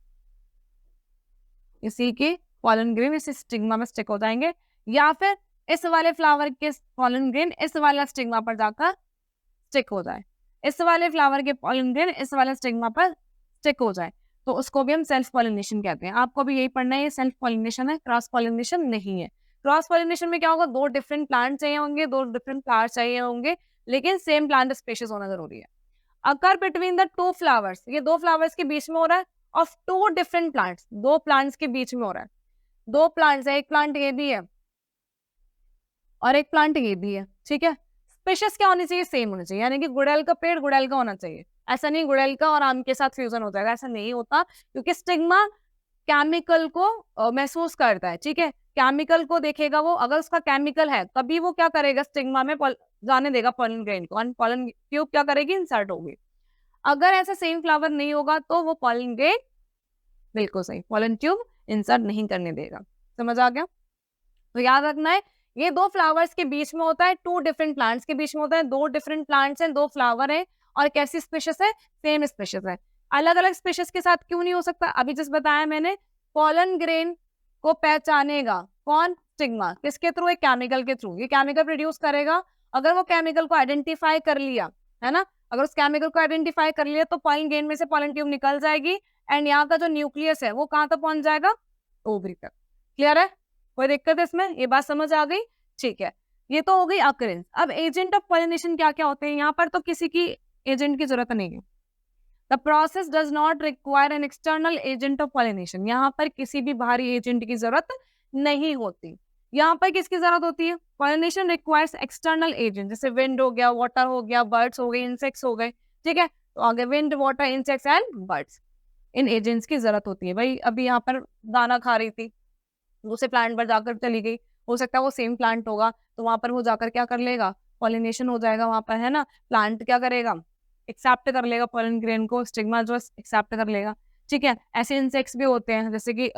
इसी के पॉलन ग्रेन इस स्टिग्मा में स्टिक हो जाएंगे, या फिर इस वाले फ्लावर के पॉलन ग्रेन इस वाला स्टिग्मा पर जाकर स्टिक हो जाए, इस वाले फ्लावर के पॉलन ग्रेन इस वाले स्टिग्मा पर स्टिक हो जाए, तो उसको भी हम सेल्फ पॉलिनेशन कहते हैं। आपको भी यही पढ़ना है, ये सेल्फ पॉलिनेशन है, क्रॉस पॉलिनेशन नहीं है। क्रॉस पॉलिनेशन में क्या होगा, 2 डिफरेंट प्लांट चाहिए होंगे, 2 डिफरेंट फ्लावर्स चाहिए होंगे, लेकिन सेम प्लांट स्पीशीज होना जरूरी है। अकर बिटवीन द 2 फ्लावर्स, ये 2 फ्लावर्स के बीच में हो रहा है, ऑफ 2 डिफरेंट प्लांट्स, 2 प्लांट्स के बीच में हो रहा है। 2 प्लांट्स है, एक प्लांट ये भी है और एक प्लांट ये भी है, ठीक है। स्पीशीज क्या होनी चाहिए, सेम होनी चाहिए, यानी कि गुड़हल का पेड़ गुड़हल का होना चाहिए। ऐसा नहीं गुड़हल का और आम के साथ फ्यूजन हो जाएगा, ऐसा नहीं होता, क्योंकि स्टिग्मा केमिकल को महसूस करता है, ठीक है। केमिकल को देखेगा वो, अगर उसका केमिकल है तभी वो क्या करेगा, स्टिग्मा में जाने देगा पॉलन ग्रेन को, और पॉलन ट्यूब क्या करेगी, इंसर्ट होगी। अगर ऐसा सेम फ्लावर नहीं होगा तो वो पॉलन ग्रेन, बिल्कुल सही, पॉलन ट्यूब इंसर्ट नहीं करने देगा। समझ आ गया? तो याद रखना है, ये 2 फ्लावर्स के बीच में होता है, 2 डिफरेंट प्लांट्स के बीच में होता है, 2 डिफरेंट प्लांट्स हैं, 2 फ्लावर है, और कैसी स्पीशीज है, सेम स्पीशीज है। अलग अलग स्पीशीज के साथ क्यों नहीं हो सकता, अभी जिस बताया मैंने, पॉलन ग्रेन को पहचानेगा कौन, स्टिग्मा, किसके थ्रू, एक केमिकल के थ्रू। ये केमिकल प्रोड्यूस करेगा, अगर वो केमिकल को आइडेंटिफाई कर लिया, है ना, अगर उस केमिकल को आइडेंटिफाई कर लिया तो पॉलन ग्रेन में से पॉलन ट्यूब निकल जाएगी, एंड यहाँ का जो न्यूक्लियस है वो कहाँ तक पहुंच जाएगा, ओवरी तक। क्लियर है? कोई दिक्कत है इसमें? ये बात समझ आ गई? ठीक है, ये तो हो गई अकरेंस। अब एजेंट ऑफ पॉलिनेशन क्या क्या होते हैं, यहाँ पर तो किसी की एजेंट की जरूरत नहीं है। The process does not require an external agent of pollination, यहाँ पर किसी भी बाहरी एजेंट की जरूरत नहीं होती। यहाँ पर किसकी जरूरत होती है, पॉलिनेशन रिक्वायर्स एक्सटर्नल एजेंट, जैसे विंड हो गया, वाटर हो गया, बर्ड्स हो गए, इंसेक्ट्स हो गए, ठीक है। तो आगे wind, water, insects and birds, in agents की जरूरत होती है। भाई अभी यहाँ पर दाना खा रही थी, दूसरे प्लांट पर जाकर चली गई, हो सकता है वो सेम प्लांट होगा, तो वहां पर वो जाकर क्या कर लेगा, पॉलिनेशन हो जाएगा वहां पर, है ना। प्लांट क्या करेगा, एक्सेप्ट कर लेगा पॉलन ग्रेन को, स्टिग्मा जो एक्सेप्ट कर लेगा, ठीक है। ऐसे इंसेक्ट्स भी होते हैं, जैसे कि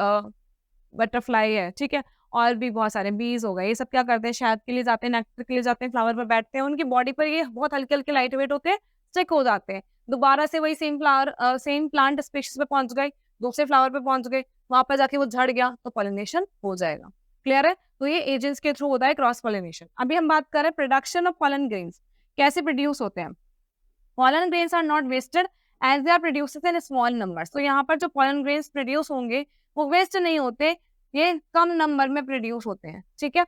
बटरफ्लाई है, ठीक है, और भी बहुत सारे बीज हो गए, ये सब क्या करते हैं, शहद के लिए जाते हैं, नेक्टर के लिए जाते हैं, फ्लावर पर बैठते हैं, उनकी बॉडी पर ये बहुत हल्के हल्के लाइट वेट होते हैं, स्टिक हो जाते हैं, दोबारा से वही same flower, same plant species पे पहुंच गए, दूसरे फ्लावर पे पहुंच गए, वहां पर जाके वो झड़ गया तो पॉलिनेशन हो जाएगा। क्लियर है? तो ये एजेंट्स के थ्रू होता है क्रॉस पॉलिनेशन। अभी हम बात कर रहे हैं प्रोडक्शन ऑफ पॉलन ग्रेन्स, कैसे प्रोड्यूस होते हैं। Pollen grains are not wasted as they are produced in small numbers. तो यहाँ पर जो पॉलन ग्रेन्स प्रोड्यूस होंगे वो वेस्ट नहीं होते, ये कम नंबर में प्रोड्यूस होते हैं, ठीक है।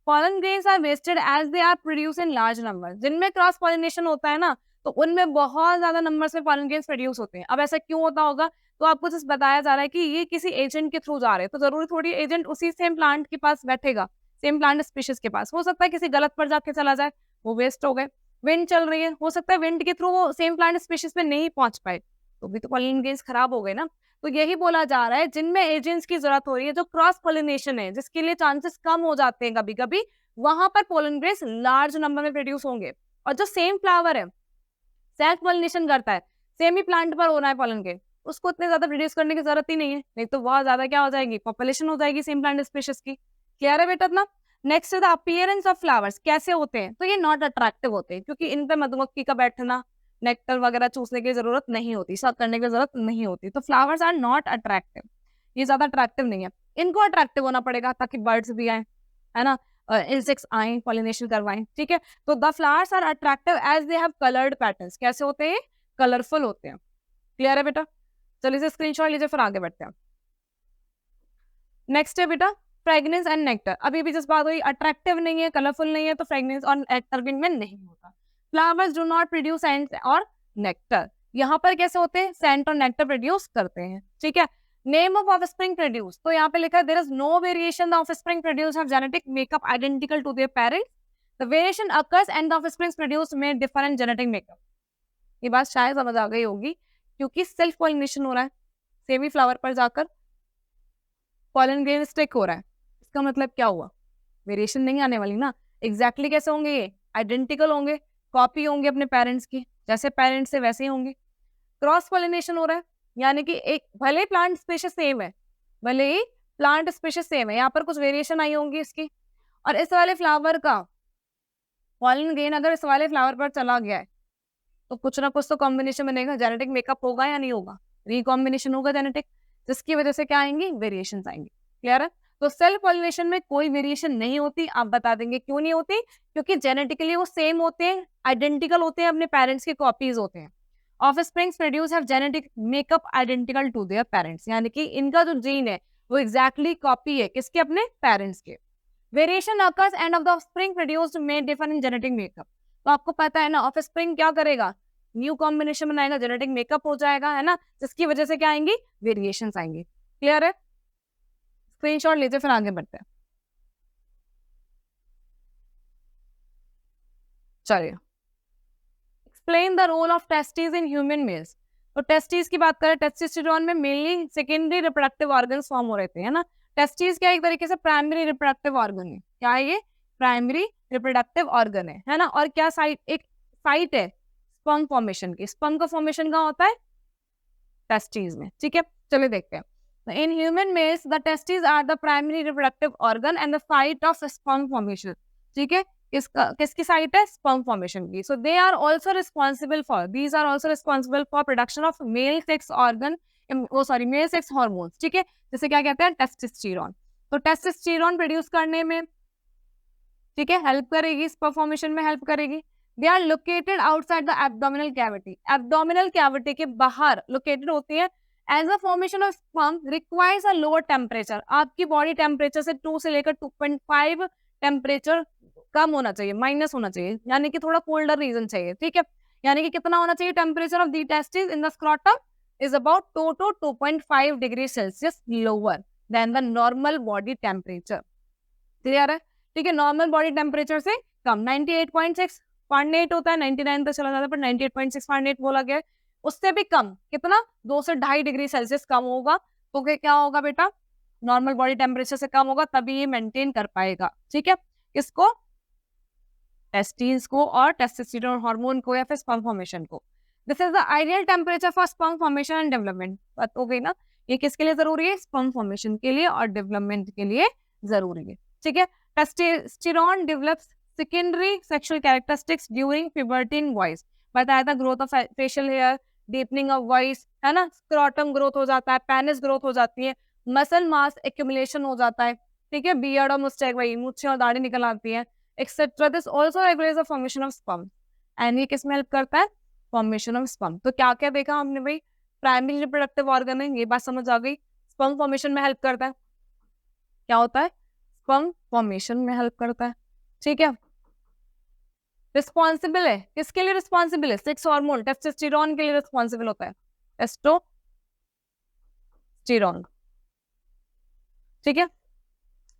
Pollen grains are wasted as they are produce in large number. जिनमें क्रॉस पॉलिनेशन होता है ना, तो उनमें बहुत ज्यादा नंबर्स में पॉलन ग्रेन्स प्रोड्यूस होते हैं। अब ऐसा क्यों होता होगा, तो आपको जस्ट बताया जा रहा है कि ये किसी एजेंट के थ्रू जा रहे हैं, तो जरूरी थोड़ी एजेंट उसी सेम प्लांट के पास बैठेगा, सेम प्लांट स्पीशीज के पास, हो सकता है किसी गलत पर जाके चला जाए, वो वेस्ट हो गए। विंड चल रही है, हो सकता है विंड के थ्रू वो सेम प्लांट स्पीशीज पे नहीं पहुंच पाए, तो भी तो पॉलन ग्रेन्स खराब हो गए ना। तो यही बोला जा रहा है, जिनमें एजेंट्स की जरूरत हो रही है, जो क्रॉस पॉलिनेशन है, जिसके लिए चांसेस कम हो जाते हैं कभी कभी, वहां पर पॉलन ग्रेन्स लार्ज नंबर में प्रोड्यूस होंगे। और जो सेम फ्लावर है, सेल्फ पॉलिनेशन करता है, सेम ही प्लांट पर होना है पॉलन ग्रेन, उसको इतने ज्यादा प्रोड्यूस करने की जरूरत ही नहीं है, नहीं तो बहुत ज्यादा क्या हो जाएगी, पॉपुलेशन हो जाएगी सेम प्लांट स्पीशीज की। क्लियर है बेटा अपना? Next the appearance of flowers, कैसे होते हैं, तो ये नॉट अट्रैक्टिव होते हैं, क्योंकि इन पे मधुमक्खी का बैठना, नेक्टर वगैरह चूसने की जरूरत नहीं होती, शक करने की जरूरत नहीं होती, तो फ्लावर्स आर नॉट अट्रैक्टिव, ये ज्यादा अट्रैक्टिव नहीं है। इनको अट्रैक्टिव होना पड़ेगा ताकि बर्ड्स भी आए, है ना, इंसेक्ट्स आए, पॉलिनेशन करवाएं, ठीक है। तो the flowers are attractive as they have coloured patterns, कैसे होते हैं, कलरफुल होते हैं। क्लियर है बेटा? चलिए इसे स्क्रीनशॉट लीजिए, फिर आगे बढ़ते हैं। नेक्स्ट है बेटा फ्रेग्रेंस एंड नेक्टर। अभी भी जिस बात हुई, अट्रैक्टिव नहीं है, कलरफुल नहीं है, तो फ्रेग्रेंस और नेक्टर भी इनमें नहीं होता। Flowers do not produce scent और नेक्टर, यहाँ पर कैसे होते हैं, सेंट और नेक्टर प्रोड्यूस करते हैं, ठीक है। नेम ऑफ ऑफस्प्रिंग प्रोड्यूस, तो यहाँ पे लिखा है there is no variation, the offspring produce have genetic makeup identical to their parents, the variation occurs and the offspring produce में डिफरेंट जेनेटिक मेकअप। ये बात शायद समझ आ गई होगी, क्योंकि सेल्फ पॉलिनेशन हो रहा है, सेमी फ्लावर पर जाकर पॉलन ग्रेन स्टिक हो रहा है, इसका मतलब क्या हुआ, वेरिएशन नहीं आने वाली ना। एग्जैक्टली कैसे होंगे ये, आइडेंटिकल होंगे, कॉपी होंगे अपने पेरेंट्स की, जैसे पेरेंट्स से वैसे ही होंगे। क्रॉस पॉलिनेशन हो रहा है, यानी कि एक भले ही प्लांट स्पीशीज सेम है, भले ही प्लांट स्पीशीज सेम है, यहाँ पर कुछ वेरिएशन आई होंगी इसकी, और इस वाले फ्लावर का पॉलन ग्रेन अगर इस वाले फ्लावर पर चला गया है, तो कुछ ना कुछ तो कॉम्बिनेशन बनेगा, जेनेटिक मेकअप होगा या नहीं होगा, रिकॉम्बिनेशन होगा जेनेटिक, जिसकी वजह से क्या आएंगी, वेरिएशन आएंगे। क्लियर है? तो सेल्फ पॉलिनेशन में कोई वेरिएशन नहीं होती। आप बता देंगे क्यों नहीं होती, क्योंकि जेनेटिकली वो सेम होते हैं, आइडेंटिकल होते हैं, अपने पेरेंट्स के कॉपीज होते हैं। Offsprings produce have genetic makeup identical to their parents, यानी कि इनका जो जीन है वो एग्जैक्टली कॉपी है किसके, अपने पेरेंट्स के। Variation occurs end of the offspring produced may differ in genetic makeup. तो आपको पता है ना, ऑफस्प्रिंग क्या करेगा, न्यू कॉम्बिनेशन बनाएगा, जेनेटिक मेकअप हो जाएगा, है ना, जिसकी वजह से क्या आएंगी, वेरिएशंस आएंगी। क्लियर है? स्क्रीनशॉट लीजिए, फिर आगे बढ़ते हैं। चलिए, explain the role of testis in human males. तो टेस्टिस की बात करें, टेस्टोस्टेरोन में mainly secondary reproductive organs form हो रहे थे, है ना। टेस्टिस क्या एक तरीके से प्राइमरी रिप्रोडक्टिव ऑर्गन है। क्या है ये? प्राइमरी रिप्रोडक्टिव ऑर्गन है ना। और क्या साइट, एक साइट है स्पर्म फॉर्मेशन की। स्पर्म का फॉर्मेशन कहाँ होता है? टेस्टिस में। ठीक है, चलिए देखते हैं। In human males the testis are the primary reproductive organ and the site of sperm formation. ठीक है, किसकी साइट है? स्पर्म फॉर्मेशन की। So they are also responsible for, these are also responsible for production of male sex organ, male sex hormones. ठीक है, जैसे क्या कहते हैं? टेस्टोस्टेरोन। तो टेस्टोस्टेरोन प्रोड्यूस करने में, ठीक है, हेल्प करेगी, स्पर्म फॉर्मेशन में हेल्प करेगी। They are located outside the abdominal cavity. Abdominal cavity के बाहर लोकेटेड होती है। As a formation of sperm requires a lower temperature. आपकी बॉडी टेम्परेचर से 2 से लेकर 2.5 टेम्परेचर कम होना चाहिए, माइनस होना चाहिए, यानी कि थोड़ा कोल्डर रीजन चाहिए। ठीक है, यानी कि कितना होना चाहिए? Temperature of the testis in the scrotum is about 2 to 2.5 degree Celsius lower than the normal body temperature. Clear है? ठीक है, नॉर्मल बॉडी टेम्परेचर से कम। 98.6 फारेनहाइट होता है, 99 तक चला जाता है, पर 98.6 फारेनहाइट बोला गया है। उससे भी कम, कितना? 2 से 2.5 डिग्री सेल्सियस कम होगा तो क्या होगा बेटा? नॉर्मल बॉडी टेम्परेचर से कम होगा, तभी ये मेंटेन कर पाएगा। ठीक है, इसको, टेस्टिस को और टेस्टोस्टेरोन हार्मोन को या फिर स्पर्म फॉर्मेशन को। This is the ideal temperature for sperm formation and development. बात हो गई ना, ये किसके लिए जरूरी है? स्पर्म फॉर्मेशन के लिए और डेवलपमेंट के लिए जरूरी है। ठीक है, testosterone develops secondary sexual characteristics during puberty in boys. बताया था, growth of facial hair, deepening of voice, है ना, स्क्रोटम ग्रोथ हो जाता है, पेनिस ग्रोथ हो जाती है, मसल मास एक्यूमुलेशन हो जाता है। ठीक है, बियर्ड और मुस्टैच, वही मूछें और दाढ़ी निकल आती है, etcetera. This also regulates the formation of sperm. And ये किस में हेल्प करता है? Formation of sperm. तो क्या क्या देखा हमने भाई? प्राइमरी रिप्रोडक्टिव ऑर्गन है, ये बात समझ आ गई। स्पर्म फॉर्मेशन में हेल्प करता है। क्या होता है? स्पर्म फॉर्मेशन में हेल्प करता है। ठीक है, रिस्पॉन्सिबल है, किसके लिए रिस्पॉन्सिबल है? सेक्स हार्मोन टेस्टोस्टेरोन के लिए रिस्पॉन्सिबल होता है, टेस्टोस्टेरोन। ठीक है,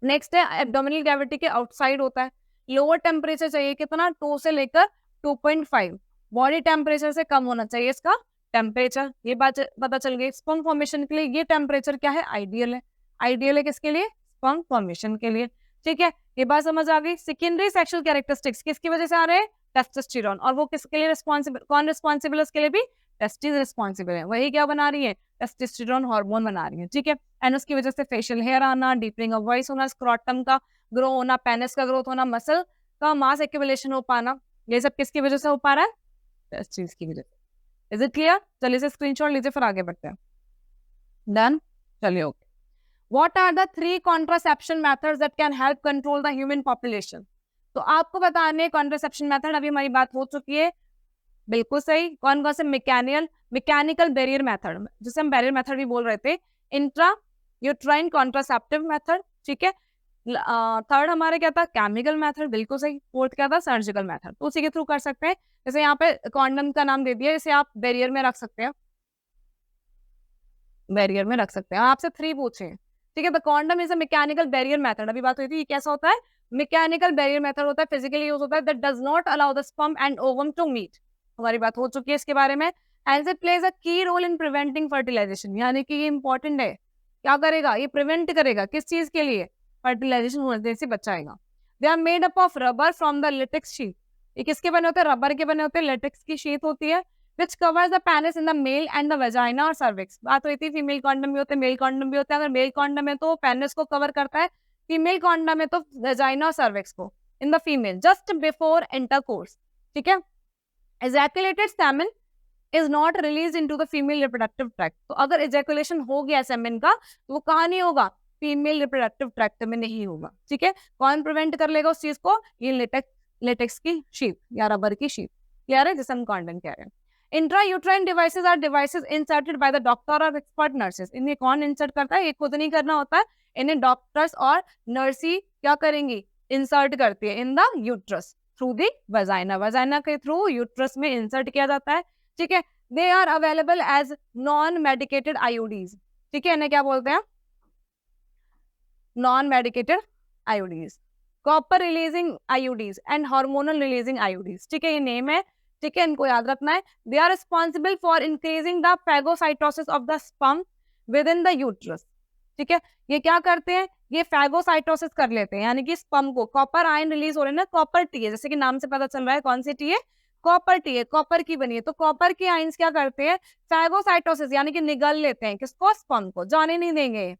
नेक्स्ट है एब्डोमिनल कैविटी के आउटसाइड होता है। लोअर टेम्परेचर चाहिए, कितना? 2 से लेकर 2.5। बॉडी टेम्परेचर से कम होना चाहिए इसका टेम्परेचर। ये बात पता चल गई। स्पर्म फॉर्मेशन के लिए ये टेम्परेचर क्या है? आइडियल है। आइडियल है किसके लिए? स्पर्म फॉर्मेशन के लिए। ठीक है, ये बात समझ आ गई। सेकेंडरी सेक्सुअल कैरेक्टरिस्टिक्स किसकी वजह से आ रहे हैं? टेस्टोस्टेरोन। और वो किसके लिए रिस्पॉन्सिबल? कौन रिस्पॉन्सिबल है उसके लिए भी? टेस्टिस रिस्पॉन्सिबल है। वही क्या बना रही है? टेस्टोस्टेरोन हार्मोन बना रही है। ठीक है, एंड उसकी वजह से फेशियल हेयर आना, डीपनिंग ऑफ वॉइस होना, स्क्रोटम का ग्रो होना, पेनिस का ग्रोथ होना, मसल का मास एक्यूमुलेशन हो पाना, ये सब किसकी वजह से हो पा रहा है? टेस्टिस की वजह से। Is it clear? चलिए इसे स्क्रीनशॉट लीजिए, फिर आगे बढ़ते हैं। डन? चलिए, okay. What are the 3 contraception methods that can help control the human population? तो आपको बताने कॉन्ट्रासेप्शन मेथड, अभी हमारी बात हो चुकी है, बिल्कुल सही। कौन कौन से? मैकेनिकल बैरियर मेथड, जिसे हम बैरियर मेथड भी बोल रहे थे, इंट्रा यूट्राइन कॉन्ट्रासेप्टिव मेथड। ठीक है, थर्ड हमारे क्या था? केमिकल मेथड, बिल्कुल सही। फोर्थ क्या था? Surgical method. तो उसी के थ्रू कर सकते हैं। जैसे यहाँ पे कॉन्डम का नाम दे दिया, इसे आप बैरियर में रख सकते हैं, बैरियर में रख सकते हैं। आपसे 3 पूछे, ठीक है। The condom is a mechanical barrier method, अभी बात हुई थी, ये कैसा होता है? मैकेनिकल बैरियर मेथड होता है, फिजिकली यूज होता है, that does not allow the sperm and ovum to meet. हमारी बात हो चुकी है इसके बारे में। And it plays a key role in preventing fertilisation, यानी कि ये इंपॉर्टेंट है। क्या करेगा? ये प्रिवेंट करेगा, किस चीज के लिए? फर्टिलाइजेशन होने से बचाएगा। They are made up of rubber from the latex sheet. ये किसके बने होते हैं? रबर के बने होते हैं, लेटेक्स की शीट होती है। which covers the penis in the male and the vagina or cervix। बात हुई थी फीमेल कॉन्डम भी होते हैं, मेल कॉन्डम भी होते हैं। अगर मेल कॉन्डम है तो पेनिस को कवर करता है, फीमेल कॉन्डम है तो वेजाइना और सर्विक्स को। In the female just before intercourse, ठीक है, ejaculated semen is not release into the female reproductive tract. तो अगर एजैकुलेशन हो गया सेमेन का तो वो कहाँ नहीं होगा? फीमेल रिप्रोडक्टिव ट्रैक्ट में नहीं होगा। ठीक है, कौन प्रिवेंट कर लेगा उस चीज को? ये लेटेक्स की शीट या रबर की शीट, क्लियर है, जिसे हम कॉन्डम कह रहे हैं। Intrauterine devices are devices inserted by the doctor और एक्सपर्ट नर्सेस। इन्हें कौन इंसर्ट करता है? ये खुद नहीं करना होता है, इन्हें डॉक्टर्स और नर्सी क्या करेंगी, इंसर्ट करती है in the uterus through the vagina, vagina के थ्रू यूट्रस में इंसर्ट किया जाता है, ठीक है। They are available as non medicated IUDs, ठीक है, इन्हें क्या बोलते हैं, non medicated IUDs, copper releasing IUDs and hormonal releasing IUDs, ठीक है, ये नेम है, ठीक है, इनको याद रखना है। They are responsible for increasing the phagocytosis of the sperm with in the uterus, ठीक है, ये क्या करते हैं, ये फैगोसाइटोसिस कर लेते हैं, यानी कि स्पर्म को, कॉपर आयन रिलीज हो रहे हैं ना, कॉपर टी है, जैसे कि नाम से पता चल रहा है कौन सी टी है, कॉपर टी है, कॉपर की बनी है, तो कॉपर के आयंस क्या करते हैं, फैगोसाइटोसिस यानी कि निगल लेते हैं किसको, स्पर्म को, जाने नहीं देंगे,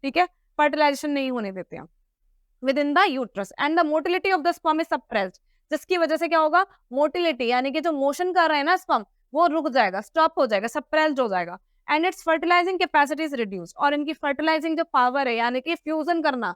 ठीक है, फर्टिलाइजेशन नहीं होने देते हैं with in the uterus, and the motility of the sperm is suppressed, जिसकी वजह से क्या होगा, मोटिलिटी यानी कि जो मोशन कर रहा है ना स्पर्म, वो रुक जाएगा, स्टॉप हो जाएगा, सप्रेस्ड हो जाएगा, and it's fertilising capacity is reduced, और इनकी फर्टिलाइजिंग जो पावर है यानी कि फ्यूजन करना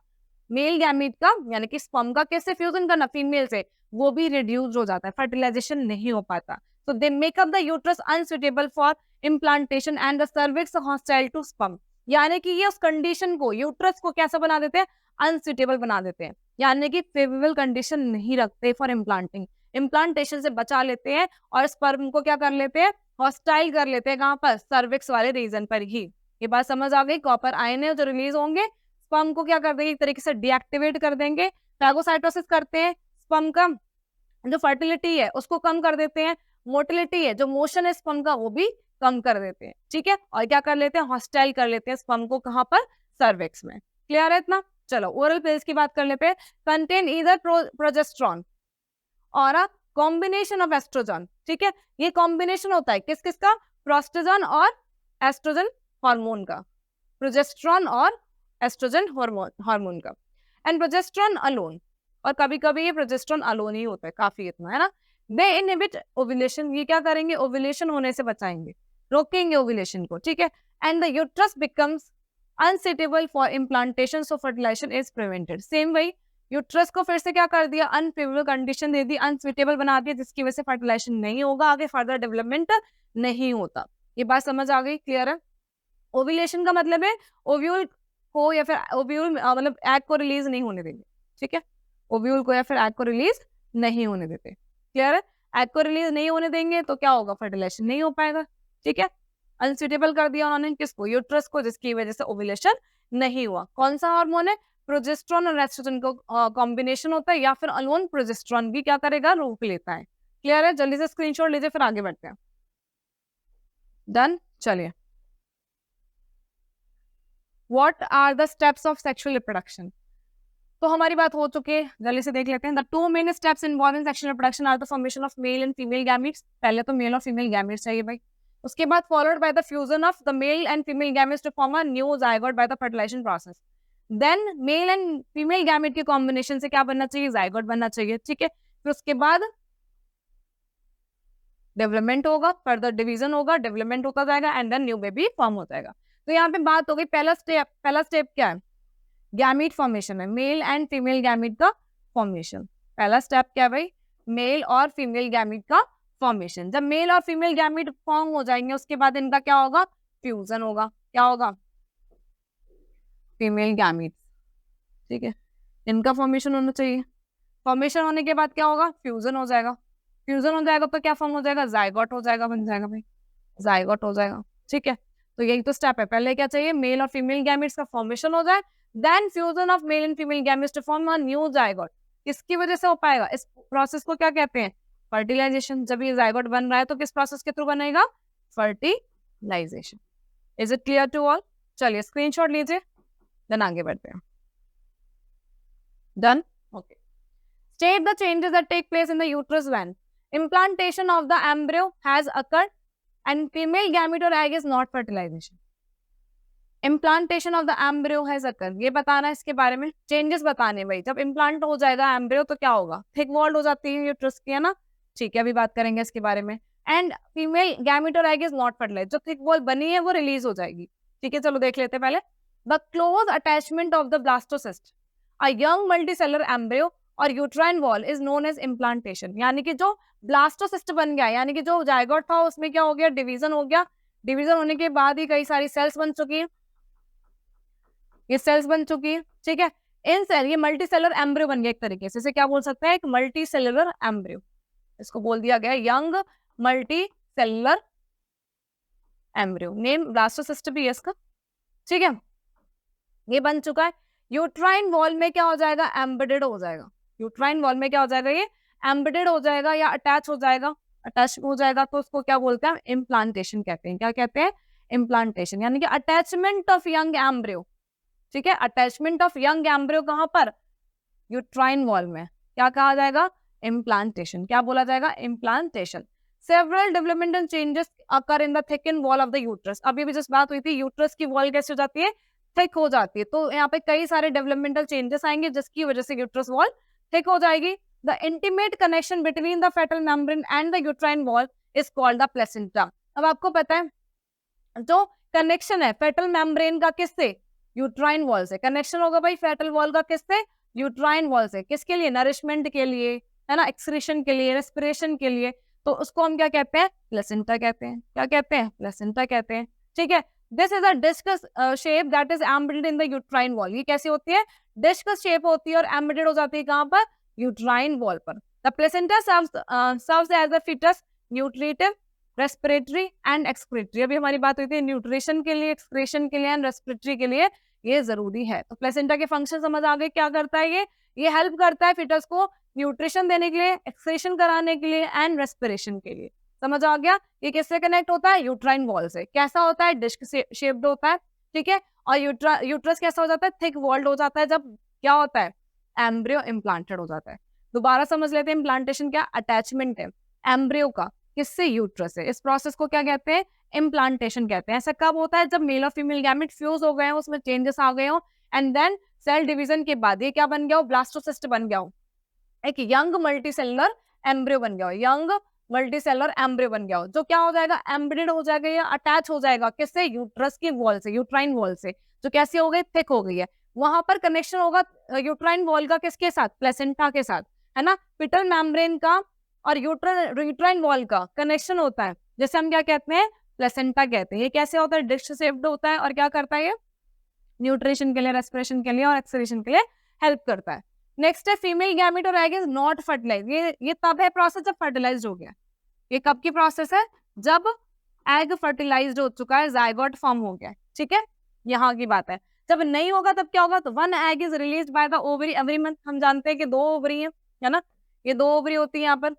मेल गैमीट का, यानी कि स्पर्म का किससे फ्यूजन करना, फीमेल से, वो भी रिड्यूस हो जाता है, फर्टिलाइजेशन नहीं हो पाता, so they make up the uterus unsuitable for implantation and the cervix hostile to sperm, यानी कि ये उस कंडीशन को, यूट्रस को कैसा बना देते हैं, अनसुटेबल बना देते हैं, यानी कि फेवरेबल कंडीशन नहीं रखते फॉर इम्प्लांटिंग, इम्प्लांटेशन से बचा लेते हैं और स्पर्म को क्या कर लेते हैं, हॉस्टाइल कर लेते हैं, कहाँ पर, सर्विक्स वाले रीजन पर ही। ये बात समझ आ गई, कॉपर आयन है जो रिलीज होंगे, स्पर्म को क्या कर देंगे, एक तरीके से डीएक्टिवेट कर देंगे, फैगोसाइटोसिस करते हैं, स्पर्म का जो फर्टिलिटी है उसको कम कर देते हैं, मोटिलिटी है जो मोशन है स्पर्म का वो भी कम कर देते हैं, ठीक है, और क्या कर लेते हैं, हॉस्टाइल कर लेते हैं स्पर्म को, कहाँ पर, सर्विक्स में। क्लियर है इतना, चलो ओरल पिल्स की बात कर लेते हैं, कंटेन ईदर प्रोजेस्ट्रॉन और अ कॉम्बिनेशन ऑफ एस्ट्रोजन, ठीक है, ये कॉम्बिनेशन होता है किस किसका, प्रोस्टेजन और एस्ट्रोजन हार्मोन का, प्रोजेस्ट्रॉन और एस्ट्रोजन हार्मोन का, एंड प्रोजेस्ट्रॉन अलोन, और कभी कभी ये प्रोजेस्ट्रॉन अलोन ही होता है, काफी इतना है ना। दे इनहिबिट ओव्यूलेशन, ये क्या करेंगे, ओव्यूलेशन होने से बचाएंगे, रोकेंगे ओव्यूलेशन को, ठीक है, and the uterus becomes unsuitable for implantation, so fertilisation is prevented, same वही, यूट्रस को फिर से क्या कर दिया, अनफेवरेबल कंडीशन दे दी, अनसुटेबल बना दिया, जिसकी वजह से फर्टिलाइजेशन नहीं होगा, आगे फर्दर डेवलपमेंट नहीं होता। ये बात समझ आ गई, क्लियर है। ओव्यूलेशन का मतलब है ओव्यूल को या फिर ओव्यूल मतलब एग को रिलीज नहीं होने देंगे, ठीक है, ओव्यूल को या फिर एग को रिलीज नहीं होने देते, क्लियर है, एग को रिलीज नहीं होने देंगे तो क्या होगा, फर्टिलाइजेशन नहीं हो पाएगा, ठीक है, अनसुटेबल कर दिया उन्होंने किसको, यूट्रस को, जिसकी वजह से ओव्यूलेशन नहीं हुआ। कौन सा हार्मोन है, प्रोजेस्ट्रॉन और एस्ट्रोजन को कॉम्बिनेशन होता है, या फिर अलोन प्रोजेस्ट्रॉन भी क्या करेगा, रोक लेता है, क्लियर है, जल्दी से स्क्रीनशॉट लीजिए फिर आगे बढ़ते हैं। डन, चलिए, what are the steps of sexual reproduction, तो हमारी बात हो चुकी है, जल्दी से देख लेते हैं। The two main steps involve in sexual reproduction are the formation of male and female gametes, पहले तो मेल और फीमेल गैमीट्स चाहिए भाई, उसके बाद followed by the fusion of the male and female gametes to form a new zygote by the fertilisation process, then male and female gamete के combination से क्या बनना चाहिए, जायगोट बनना चाहिए, ठीक है, फिर उसके बाद डेवलपमेंट होगा, फर्दर डिवीजन होगा, डेवलपमेंट होता जाएगा, and then new baby form हो जाएगा। तो यहाँ पे बात हो गई, पहला स्टेप क्या है, गैमीट फॉर्मेशन है, मेल एंड फीमेल गैमीट का फॉर्मेशन, पहला स्टेप क्या है भाई, मेल और फीमेल गैमीट का फॉर्मेशन। जब मेल और फीमेल गैमीट फॉर्म हो जाएंगे उसके बाद इनका क्या होगा, फ्यूजन होगा, क्या होगा, फीमेल गैमीट, ठीक है, इनका फॉर्मेशन होना चाहिए, फॉर्मेशन होने के बाद क्या होगा, फ्यूजन हो जाएगा, फ्यूजन हो जाएगा तो क्या फॉर्म हो जाएगा, जायगोट हो जाएगा, बन जाएगा भाई, जायगोट हो जाएगा, ठीक है, तो यही तो स्टेप है, पहले क्या चाहिए, मेल और फीमेल गैमीट्स का फॉर्मेशन हो जाए, then fusion of male and female gametes to form a new zygote, किसकी वजह से हो पाएगा, इस प्रोसेस को क्या कहते हैं, फर्टिलाइजेशन। जब ये जायगोट बन रहा है तो किस प्रोसेस के थ्रू बनेगा, fertilisation. Is it clear to all, चलिए स्क्रीनशॉट लीजिए, देन आगे बढ़ते हैं। Done, okay, state the changes that take place in the uterus when implantation of the embryo has occurred and female gamete or egg is not fertilization. Implantation of the embryo has occurred, ये बताना है इसके बारे में, changes बताने भाई, जब implant हो जाएगा एम्ब्रियो तो क्या होगा, थिक वॉल्ड हो जाती है यूट्रस की, है ना, ठीक है, अभी बात करेंगे इसके बारे में। एंड फीमेल गैमेट और एग इज नॉट फर्टिलाइज, जो थिक वॉल बनी है वो रिलीज हो जाएगी, ठीक है, चलो देख लेते हैं पहले। The close attachment of the blastocyst a young multicellular embryo और uterine wall is known as implantation, यानी कि जो ब्लास्टोसिस्ट बन गया, यानी कि जो जायगोट था उसमें क्या हो गया, डिवीजन हो गया, डिवीजन होने के बाद ही कई सारी सेल्स बन चुकी हैं, ये सेल्स बन चुकी है, ठीक है। इन सेल ये मल्टी सेलर एम्ब्रियो बन गया एक तरीके से, इसे क्या बोल सकते हैं, एक मल्टी सेलुलर एम्ब्रियो, इसको बोल दिया गया young multi cellular embryo, name blastocyst भी है इसका, ठीक है। ये बन चुका है। यूट्राइन वॉल में क्या हो जाएगा, एम्बेडेड हो जाएगा, यूट्राइन वॉल में क्या हो जाएगा, ये एम्बेडेड हो जाएगा या अटैच हो जाएगा, अटैच हो जाएगा, तो उसको क्या बोलते हैं, इम्प्लांटेशन कहते हैं। क्या कहते हैं, इम्प्लांटेशन, यानी कि अटैचमेंट ऑफ यंग एम्ब्रियो, ठीक है। अटैचमेंट ऑफ यंग एम्ब्रियो कहां पर, यूट्राइन वॉल में, क्या कहा जाएगा, इम्प्लांटेशन। क्या बोला जाएगा, implantation. Several developmental changes occur in the thicken wall of the uterus, अभी भी जिस बात हुई थी, यूट्रस की वॉल कैसे हो जाती है, थिक हो जाती है, तो यहाँ पे कई सारे डेवलपमेंटल चेंजेस आएंगे जिसकी वजह से यूट्रस वॉल थिक हो जाएगी। The intimate connection between the foetal membrane and the uterine wall is called the placenta. अब आपको पता है जो कनेक्शन है फेटल मेम्ब्रेन का किससे, यूट्राइन वॉल से, कनेक्शन होगा भाई फेटल वॉल का किससे, यूट्राइन वॉल से, किसके लिए, नरिशमेंट के लिए, है ना, एक्सक्रीशन के लिए, रेस्पिरेशन के लिए, तो उसको हम क्या कहते हैं, प्लेसेंटा कहते हैं। क्या कहते हैं, प्लेसेंटा कहते हैं, ठीक है। This is a discuss shape that is embedded in the uterine wall, ये कैसी होती है, डिस्कस शेप होती है और एम्बेडेड हो जाती है कहां पर, यूट्राइन वॉल पर। The placenta serves as a foetus nutritive, respiratory and excretory, अभी हमारी बात हुई थी न्यूट्रिशन के लिए, एक्सक्रीशन के लिए एंड रेस्पिरेटरी के लिए ये जरूरी है। तो प्लेसेंटा के फंक्शन समझ आ गए, क्या करता है ये हेल्प करता है फिटस को न्यूट्रिशन देने के लिए, एक्सक्रीशन कराने के लिए एंड रेस्पिरेशन के लिए। समझ आ गया, ये किससे कनेक्ट होता है, यूट्राइन वॉल से। कैसा होता है, डिस्क शेप्ड होता है, ठीक है। और यूट्रस कैसा हो जाता है, थिक वॉल्ड हो जाता है, जब क्या होता है, एम्ब्रियो इम्प्लांटेड हो जाता है। दोबारा समझ लेते हैं, इम्प्लांटेशन क्या, अटैचमेंट है एम्ब्रियो का किससे, यूट्रस से। इस प्रोसेस को क्या कहते हैं, इम्प्लांटेशन कहते हैं। ऐसा कब होता है, जब मेल और फीमेल गैमेट फ्यूज हो गए हो, उसमें चेंजेस आ गए हो, एंड देन सेल डिवीजन के बाद ये क्या बन गया हो, ब्लास्टोसिस्ट बन गया हो, एक यंग मल्टीसेलुलर एम्ब्रियो बन गया हो, यंग मल्टीसेलुलर एम्ब्रियो बन गया हो, जो क्या हो जाएगा, एम्बेडेड हो जाएगा या अटैच हो जाएगा किससे, यूट्रस की वॉल से, यूट्राइन वॉल से, जो कैसी हो गई, थिक हो गई है। वहां पर कनेक्शन होगा यूट्राइन वॉल का किसके साथ, प्लेसेंटा के साथ, है ना। पिटल मेम्ब्रेन का और यूट्राइन वॉल का कनेक्शन होता है, जैसे हम क्या कहते हैं, प्लेसेंटा कहते हैं। ये कैसे होता है, डिस्क शेप्ड होता है और क्या करता है, ये न्यूट्रिशन के लिए, रेस्पिरेशन के लिए और एक्सक्रीशन के लिए हेल्प करता है। नेक्स्ट है फीमेल गैमेट और एग इज नॉट फर्टिलाइज, ये तब है प्रोसेस जब फर्टिलाइज्ड हो गया। ये कब की प्रोसेस है, जब एग फर्टिलाइज्ड हो चुका है, जायगोट फॉर्म हो गया, ठीक है, यहाँ की बात है। जब नहीं होगा तब क्या होगा, तो one egg is release by the ovary every month. हम जानते हैं कि 2 ओवरी है ना, ये 2 ओवरी होती है, यहाँ पर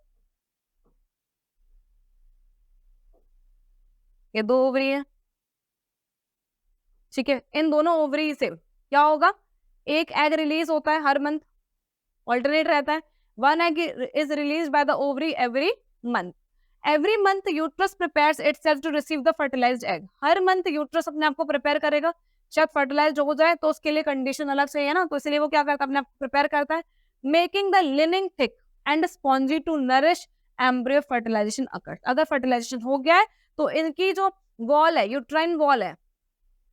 ये 2 ओवरी है, ठीक है। इन दोनों ओवरी से क्या होगा, एक एग रिलीज होता है हर मंथ, ऑल्टरनेट रहता है। One egg is release by the ovary every month. Every month uterus prepares itself to receive the fertilised egg, हर मंथ यूट्रस अपने आप को प्रिपेयर करेगा, शायद फर्टिलाइज्ड हो जाए तो उसके लिए कंडीशन अलग से है ना, तो इसलिए वो क्या करता है, अपने आप को प्रिपेयर करता है, making the lining thick and spongy to nourish embryo fertilisation occurs. अगर फर्टिलाइजेशन हो गया है तो इनकी जो वॉल है, यूट्राइन वॉल है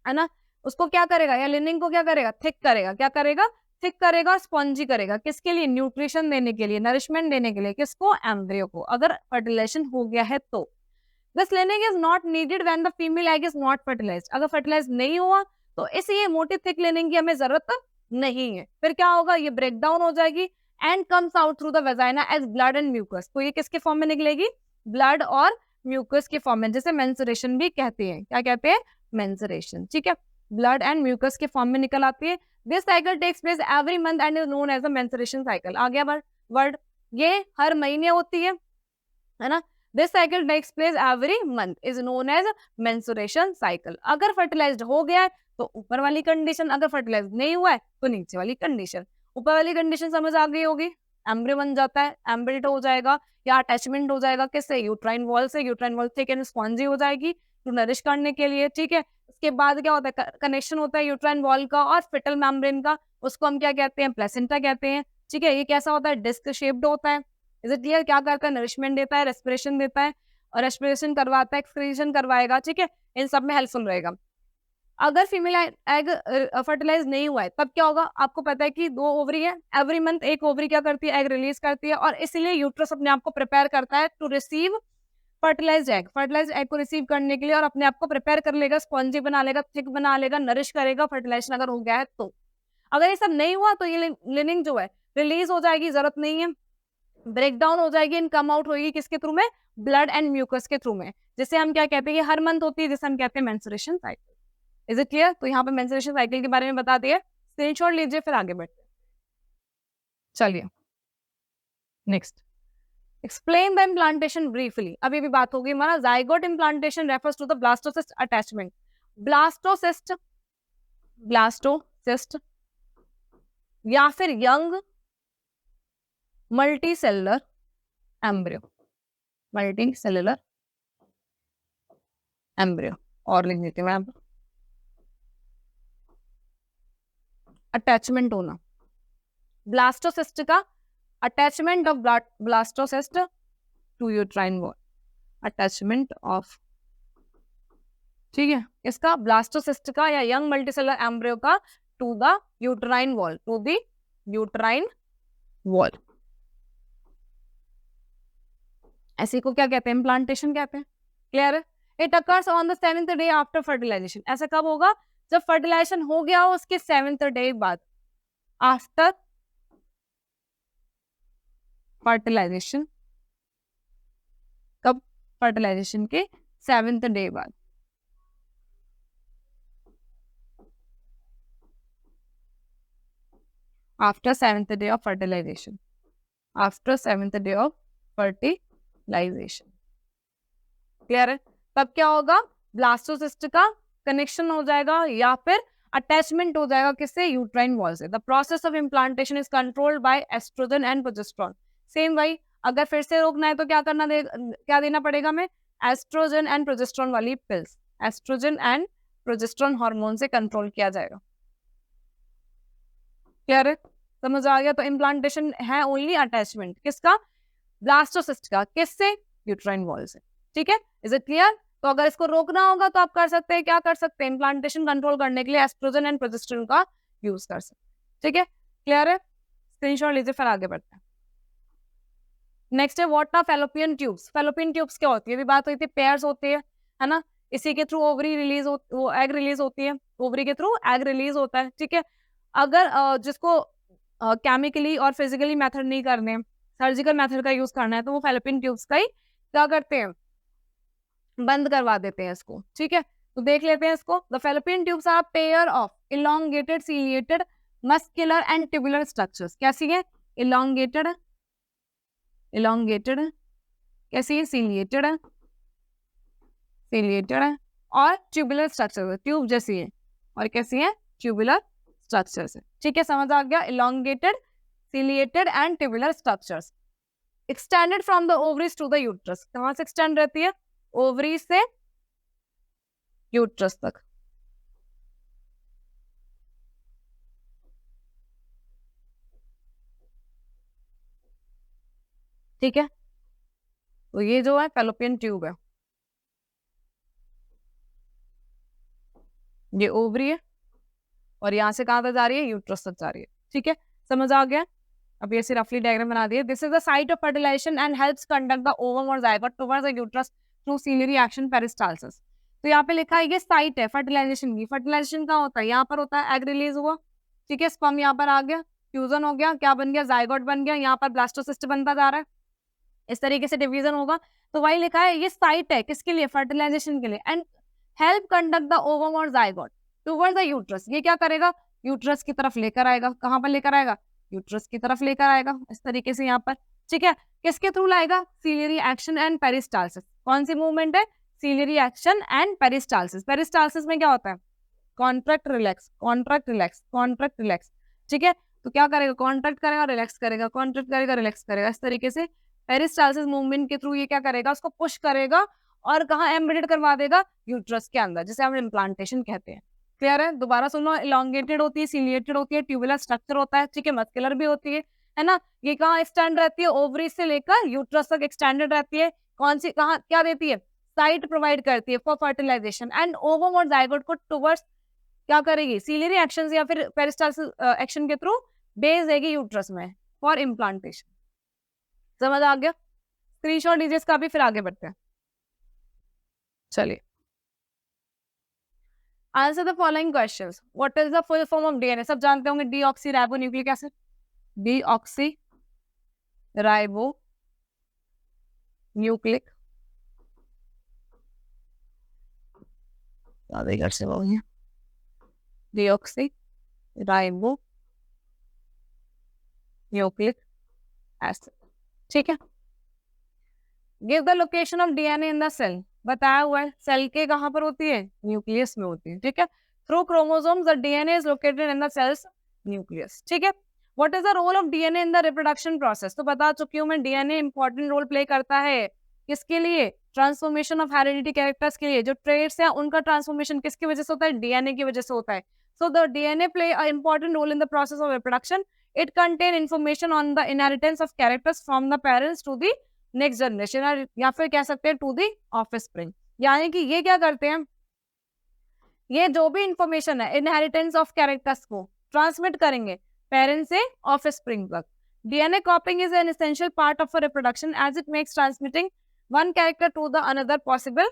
ना, उसको क्या करेगा, या लिनिंग को क्या करेगा, थिक करेगा, क्या करेगा, थिक करेगा, स्पॉन्जी करेगा, किसके लिए, न्यूट्रिशन देने के लिए, नरिशमेंट देने के लिए, किसको, एम्ब्रियो को, अगर फर्टिलाइजेशन हो गया है तो। This lining is not needed when the female egg is not fertilised, अगर फर्टिलाइज नहीं हुआ तो इसलिए मोटी थिक लिनिंग की हमें जरूरत नहीं है। फिर क्या होगा, ये ब्रेक डाउन हो जाएगी and comes out through the vagina as blood and mucus. तो ये किसके फॉर्म में निकलेगी, ब्लड और म्यूकस के फॉर्म में, जैसे मेंसुरेशन भी कहते हैं, क्या कहते हैं, मेंसुरेशन, ठीक है, ब्लड एंड म्यूकस के फॉर्म में निकल आती है। This cycle takes place every month and is known as a menstruation cycle. आ गया वर्ड, ये हर महीने होती है ना। This cycle takes place every month is known as menstruation cycle. अगर फर्टिलाइज्ड हो गया है तो ऊपर वाली कंडीशन, अगर फर्टिलाइज नहीं हुआ है तो नीचे वाली कंडीशन। ऊपर वाली कंडीशन समझ आ गई होगी, एम्ब्रियो बन जाता है, एम्ब्रियो हो जाएगा या अटैचमेंट हो जाएगा किससे, यूट्राइन वॉल से, uterine wall thick and spongy हो जाएगी टू नरिश करने के लिए, ठीक है। उसके बाद क्या होता है, कनेक्शन होता है यूट्राइन वॉल का और फिटल मेम्ब्रेन का, उसको हम क्या कहते हैं, प्लेसेंटा कहते हैं, ठीक है। ये कैसा होता है, डिस्क शेप्ड होता है, इज इट क्लियर, क्या करता है, नरिशमेंट देता है, रेस्पिरेशन देता है और रेस्पिरेशन करवाता है, एक्सक्रीशन करवाएगा, ठीक है, इन सब में हेल्पफुल रहेगा। अगर फीमेल एग फर्टिलाइज नहीं हुआ है तब क्या होगा, आपको पता है कि 2 ओवरी है, एवरी मंथ एक ओवरी क्या करती है, एग रिलीज करती है, और इसलिए यूट्रस अपने आप को प्रिपेयर करता है टू रिसीव फर्टिलाइज्ड एग को रिसीव करने के लिए और अपने आप को प्रिपेयर कर लेगा, स्पॉन्जी बना लेगा, थिक बना लेगा, नरिश करेगा, फर्टिलाइजेशन अगर हो गया है तो। अगर ये सब नहीं हुआ तो ये लिनिंग जो है रिलीज हो जाएगी, जरूरत नहीं है, ब्रेक डाउन हो जाएगी एंड कम आउट होगी किसके थ्रू में, ब्लड एंड म्यूकस के थ्रू में, जिसे हम क्या कहते हैं, ये हर मंथ होती है, जिसे हम कहते हैं menstruation cycle. Is it clear? तो यहाँ पे मेंस्ट्रुएशन साइकिल के बारे में बता दिए, स्क्रीनशॉट लीजिए, फिर आगे बढ़ते हैं। चलिए next, explain the implantation briefly. अभी भी बात होगी हमारा, zygote implantation refers to the blastocyst attachment. Blastocyst या फिर यंग मल्टीसेलुलर एम्ब्रियो, और लिख देती हूँ मैं, अटैचमेंट होना, ब्लास्टोसिस्ट का attachment of blastocyst to uterine wall, attachment of, ठीक है, इसका ब्लास्टोसिस्ट का या यंग मल्टीसेलुलर एम्ब्रियो का टू द यूट्राइन वॉल, ऐसे को क्या कहते हैं, इम्प्लांटेशन कहते हैं। क्लियर है? It occurs on the 7th day after fertilisation. ऐसा कब होगा? जब फर्टिलाइजेशन हो गया हो उसके 7th डे बाद, आफ्टर फर्टिलाइजेशन। कब? फर्टिलाइजेशन के 7th डे बाद। After 7th day of fertilisation, clear है? तब क्या होगा? ब्लास्टोसिस्ट का कनेक्शन हो जाएगा या फिर अटैचमेंट हो जाएगा किससे? यूट्राइन वॉल से। The process of implantation is controlled by oestrogen and progesterone. Same वही, अगर फिर से रोकना है तो क्या क्या देना पड़ेगा हमें? एस्ट्रोजन एंड प्रोजेस्टेरोन वाली pills, oestrogen and progesterone hormone से कंट्रोल किया जाएगा। क्लियर है? समझ आ गया? तो इम्प्लांटेशन है ओनली अटैचमेंट किसका? ब्लास्टोसिस्ट का। किससे? यूट्राइन वॉल से। ठीक है, इज इट क्लियर? तो अगर इसको रोकना होगा तो आप कर सकते हैं, क्या कर सकते हैं? इम्प्लांटेशन कंट्रोल करने के लिए एस्ट्रोजन एंड प्रोजेस्टेरोन का यूज कर सकते हैं। ठीक है, क्लियर है? स्क्रीनशॉट लीजिए, फिर आगे बढ़ते हैं। नेक्स्ट है what are fallopian tubes. Fallopian tubes क्या होती है? अभी बात हुई थी, पेयर्स होते हैं, है ना, इसी के थ्रू ओवरी रिलीज वो एग रिलीज होती है, ओवरी के थ्रू एग रिलीज होता है। ठीक है, अगर जिसको केमिकली और फिजिकली मेथड नहीं करने, सर्जिकल मेथड का यूज करना है, तो वो फैलोपियन ट्यूब्स का ही क्या करते हैं? बंद करवा देते हैं इसको। ठीक है, तो देख लेते हैं इसको। The fallopian tubes are pair of elongated ciliated muscular and tubular structures. कैसी है? इलोंगेटेड कैसी है? सीलिएटेड है और ट्यूबुलर स्ट्रक्चर, ट्यूब जैसी है, और कैसी है? ट्यूबुलर स्ट्रक्चर्स है। ठीक है, समझ आ गया? Elongated, ciliated and tubular structures extended from the ovaries to the uterus. कहां से एक्सटेंड रहती है? ओवरी से यूट्रस तक। ठीक है, तो ये जो है फैलोपियन ट्यूब है, ये ओवरी है और यहां से कहां तक जा रही है? यूट्रस तक जा रही है। ठीक है, समझ आ गया? अब ये सिर्फ रफली डायग्राम बना दिए। This is the site of fertilisation and helps conduct the ovum और zygote towards the uterus through ciliary action peristalsis. तो यहाँ पे लिखा है ये साइट है फर्टिलाइजेशन की। फर्टिलाइजेशन कहाँ होता है? यहाँ पर होता है, एग रिलीज हुआ, ठीक है, स्पर्म यहाँ पर आ गया, फ्यूजन हो गया, क्या बन गया? जाइगोट बन गया, यहाँ पर ब्लास्टोसिस्ट बनता जा रहा है, इस तरीके से डिवीजन होगा। तो वही लिखा है ये साइट है किसके लिए? फर्टिलाइजेशन के लिए। And help conduct the ovum और जाइगोट टुवर्ड्स द यूट्रस। ये क्या करेगा? यूट्रस की तरफ लेकर आएगा। कहाँ पर लेकर आएगा? यूट्रस की तरफ लेकर आएगा, इस तरीके से यहाँ पर। ठीक है, किसके थ्रू लाएगा? Ciliary action and peristalsis. कौन सी मूवमेंट है? Ciliary action and peristalsis. Peristalsis में क्या होता है? Contract relax, contract relax, contract relax. ठीक है, तो क्या करेगा? कॉन्ट्रैक्ट करेगा, रिलैक्स करेगा, कॉन्ट्रैक्ट करेगा, रिलैक्स करेगा, इस तरीके से पेरिस्टाल्सिस मूवमेंट के थ्रू ये क्या करेगा? उसको पुश करेगा और कहाँ एम्बेडेड करवा देगा? यूट्रस के अंदर, जिसे हम इम्प्लांटेशन कहते हैं। क्लियर है? दोबारा सुनो, इलोंगेटेड होती है, सीलिएटेड होती है, ट्यूबुलर स्ट्रक्चर होता है, ठीक है, मस्कुलर भी होती है ना। ये कहाँ एक्सटेंड रहती है? ओवरी से लेकर यूट्रस तक एक्सटेंडेड रहती है। कौन सी, कहाँ, क्या देती है? साइट प्रोवाइड करती है फॉर फर्टिलाइजेशन। एंड ओवम और जाइगोट को टुवर्ड्स क्या करेगी? सीलियरी एक्शन या फिर पेरिस्टाल्सिस एक्शन के थ्रू भेज देगी यूट्रस में फॉर इम्प्लांटेशन। समझ आ गया? स्क्रीनशॉट लीजिए इसका भी, फिर आगे बढ़ते हैं। चलिए, answer the following questions. What is the full form of DNA? सब जानते होंगे, deoxyribonucleic acid, deoxyribonucleic से बोलिए, डीऑक्सी राइबो न्यूक्लिक एसिड। ठीक है, give the location of DNA in the cell. बताया हुआ है, सेल के कहां पर होती है? न्यूक्लियस में होती है। ठीक है, through chromosomes the DNA is located in the cell's nucleus. ठीक है, what is the role of DNA in the reproduction process? तो बता चुकी हूं मैं, डीएनए इंपॉर्टेंट रोल प्ले करता है किसके लिए? ट्रांसफॉर्मेशन ऑफ हेरिडिटी कैरेक्टर्स के लिए। जो ट्रेट्स है उनका ट्रांसफॉर्मेशन किसकी वजह से होता है? डीएनए की वजह से होता है। So the DNA play a important role in the process of reproduction. It contain information on the inheritance of characters from the parents to the next generation, या फिर कह सकते हैं टू दी ऑफस्प्रिंग। यानी कि ये क्या करते हैं, ये जो भी इंफॉर्मेशन है इनहेरिटेंस ऑफ कैरेक्टर्स को ट्रांसमिट करेंगे पेरेंट्स से ऑफस्प्रिंग तक। DNA copying is an essential part of a reproduction as it makes transmitting one character to the another possible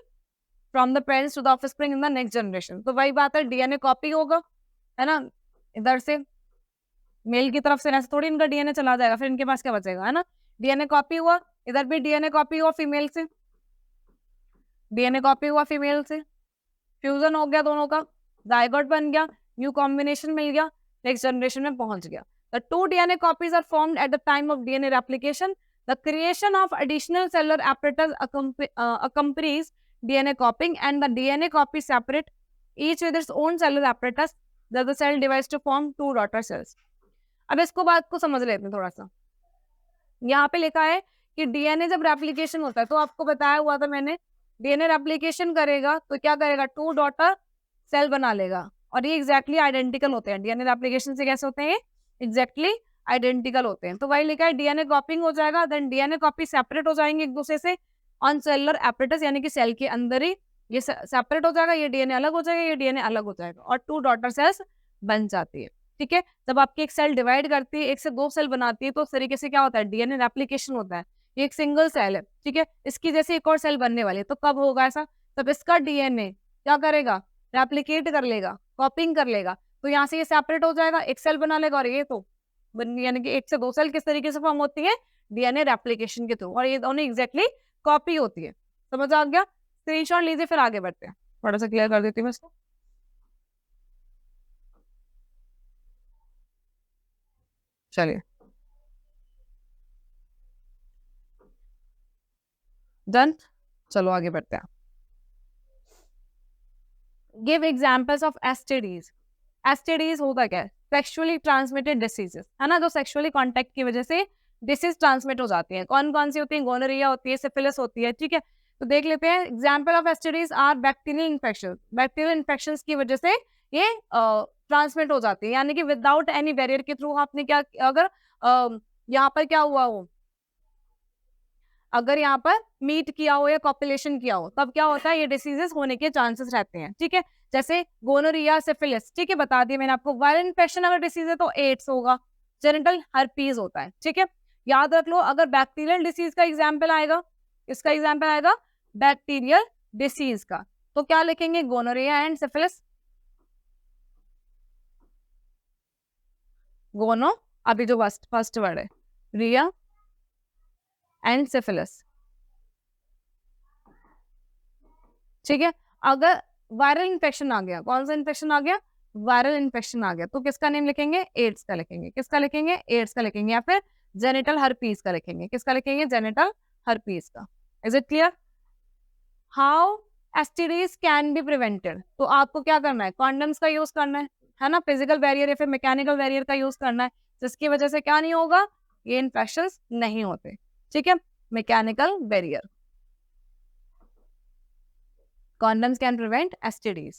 from the parents to the offspring in the next generation. तो वही बात है, DNA copy होगा, है ना, इधर से mail की तरफ से, ऐसे थोड़ी इनका डीएनए चला जाएगा, फिर इनके पास क्या बचेगा, है ना। डीएनए कॉपी हुआ, इधर भी डीएनए कॉपी हुआ फीमेल से, डीएनए कॉपी हुआ फीमेल से, फ्यूजन हो गया दोनों का, जाइगोट बन गया, न्यू कॉम्बिनेशन मिल गया, नेक्स्ट जनरेशन में पहुंच गया। The two DNA copies are formed at the time of DNA replication. The creation of additional cellular apparatus accompanies DNA copying, and the DNA copies separate each with its own cellular apparatus that the cell divides to form two daughter cells. अब इसको बात को समझ लेते हैं थोड़ा सा। यहाँ पे लिखा है कि डीएनए जब रेप्लिकेशन होता है, तो आपको बताया हुआ था मैंने, डीएनए रेप्लिकेशन करेगा तो क्या करेगा? टू डॉटर सेल बना लेगा, और ये एग्जैक्टली आइडेंटिकल होते हैं। डीएनए रेप्लिकेशन से कैसे होते हैं? एग्जैक्टली आइडेंटिकल होते हैं। तो वही लिखा है, डीएनए कॉपिंग हो जाएगा, देन डीएनए कॉपी सेपरेट हो जाएंगे एक दूसरे से ऑन सेलुलर एपरेटस, यानी कि सेल के अंदर ही ये सेपरेट हो जाएगा, ये डीएनए अलग हो जाएगा, ये डीएनए अलग हो जाएगा, और टू डॉटर सेल्स बन जाती है। ठीक है, जब आपकी एक सेल डिवाइड करती है, एक से दो सेल बनाती है, तो उस तरीके से क्या होता है? डीएनए रेप्लिकेशन होता है। ये एक सिंगल सेल है, ठीक है, इसकी जैसे एक और सेल बनने वाली है, तो कब होगा ऐसा? तब इसका डीएनए क्या करेगा? रेप्लिकेट कर लेगा, कॉपिंग कर लेगा, तो यहाँ से ये सेपरेट हो जाएगा, एक सेल बना लेगा, और ये तो यानी कि एक से दो सेल किस तरीके से फॉर्म होती है? डीएनए रेप्लिकेशन के थ्रू, और ये दोनों एग्जैक्टली कॉपी होती है। समझ आ गया? स्क्रीनशॉट लीजिए, फिर आगे बढ़ते हैं। थोड़ा सा क्लियर कर देती हूँ इसको। चलिए, डन, चलो आगे बढ़ते हैं। Give examples of STDs. STDs होता क्या है? सेक्सुअली ट्रांसमिटेड डिसीजेस, है ना, जो सेक्सुअली कांटेक्ट की वजह से डिसीज ट्रांसमिट हो जाती है। कौन कौन सी होती है? गोनोरिया होती है, सिफिलिस होती है। ठीक है, तो देख लेते हैं। Example of STDs are bacterial infection. Bacterial infection की वजह से ये ट्रांसमिट हो जाती है, यानी कि विदाउट एनी बैरियर के थ्रू आपने क्या, अगर यहाँ पर क्या हुआ हो, अगर यहाँ पर मीट किया हो या कॉपुलेशन किया हो, तब क्या होता है? ये डिसीजेस होने के चांसेस रहते हैं। ठीक है, जैसे गोनोरिया, सिफिलिस, ठीक है, बता दिया मैंने आपको। वायरल इन्फेक्शन अगर डिसीज है तो एड्स होगा, जेनिटल हर्पीज होता है। ठीक है, याद रख लो। अगर बैक्टीरियल डिसीज का एग्जाम्पल आएगा, इसका एग्जाम्पल आएगा बैक्टीरियल डिसीज का, तो क्या लिखेंगे? Gonorrhoea and syphilis. गोनो, अभी जो फर्स्ट वर्ड है, रिया एंड सिफिलिस। ठीक है, अगर वायरल इन्फेक्शन आ गया, कौन सा इन्फेक्शन आ गया? वायरल इन्फेक्शन आ गया, तो किसका नेम लिखेंगे? एड्स का लिखेंगे। किसका लिखेंगे? एड्स का लिखेंगे, या फिर जेनिटल हर्पीज का लिखेंगे। किसका लिखेंगे? जेनिटल हर्पीज का। Is it clear? How STDs can be prevented. तो आपको क्या करना है? कॉन्डम्स का यूज करना है ना, फिजिकल बैरियर या फिर मैकेनिकल बैरियर का यूज करना है, जिसकी वजह से क्या नहीं होगा? ये इन्फेक्शन नहीं होते। ठीक है, mechanical barrier. Condoms can prevent STDs.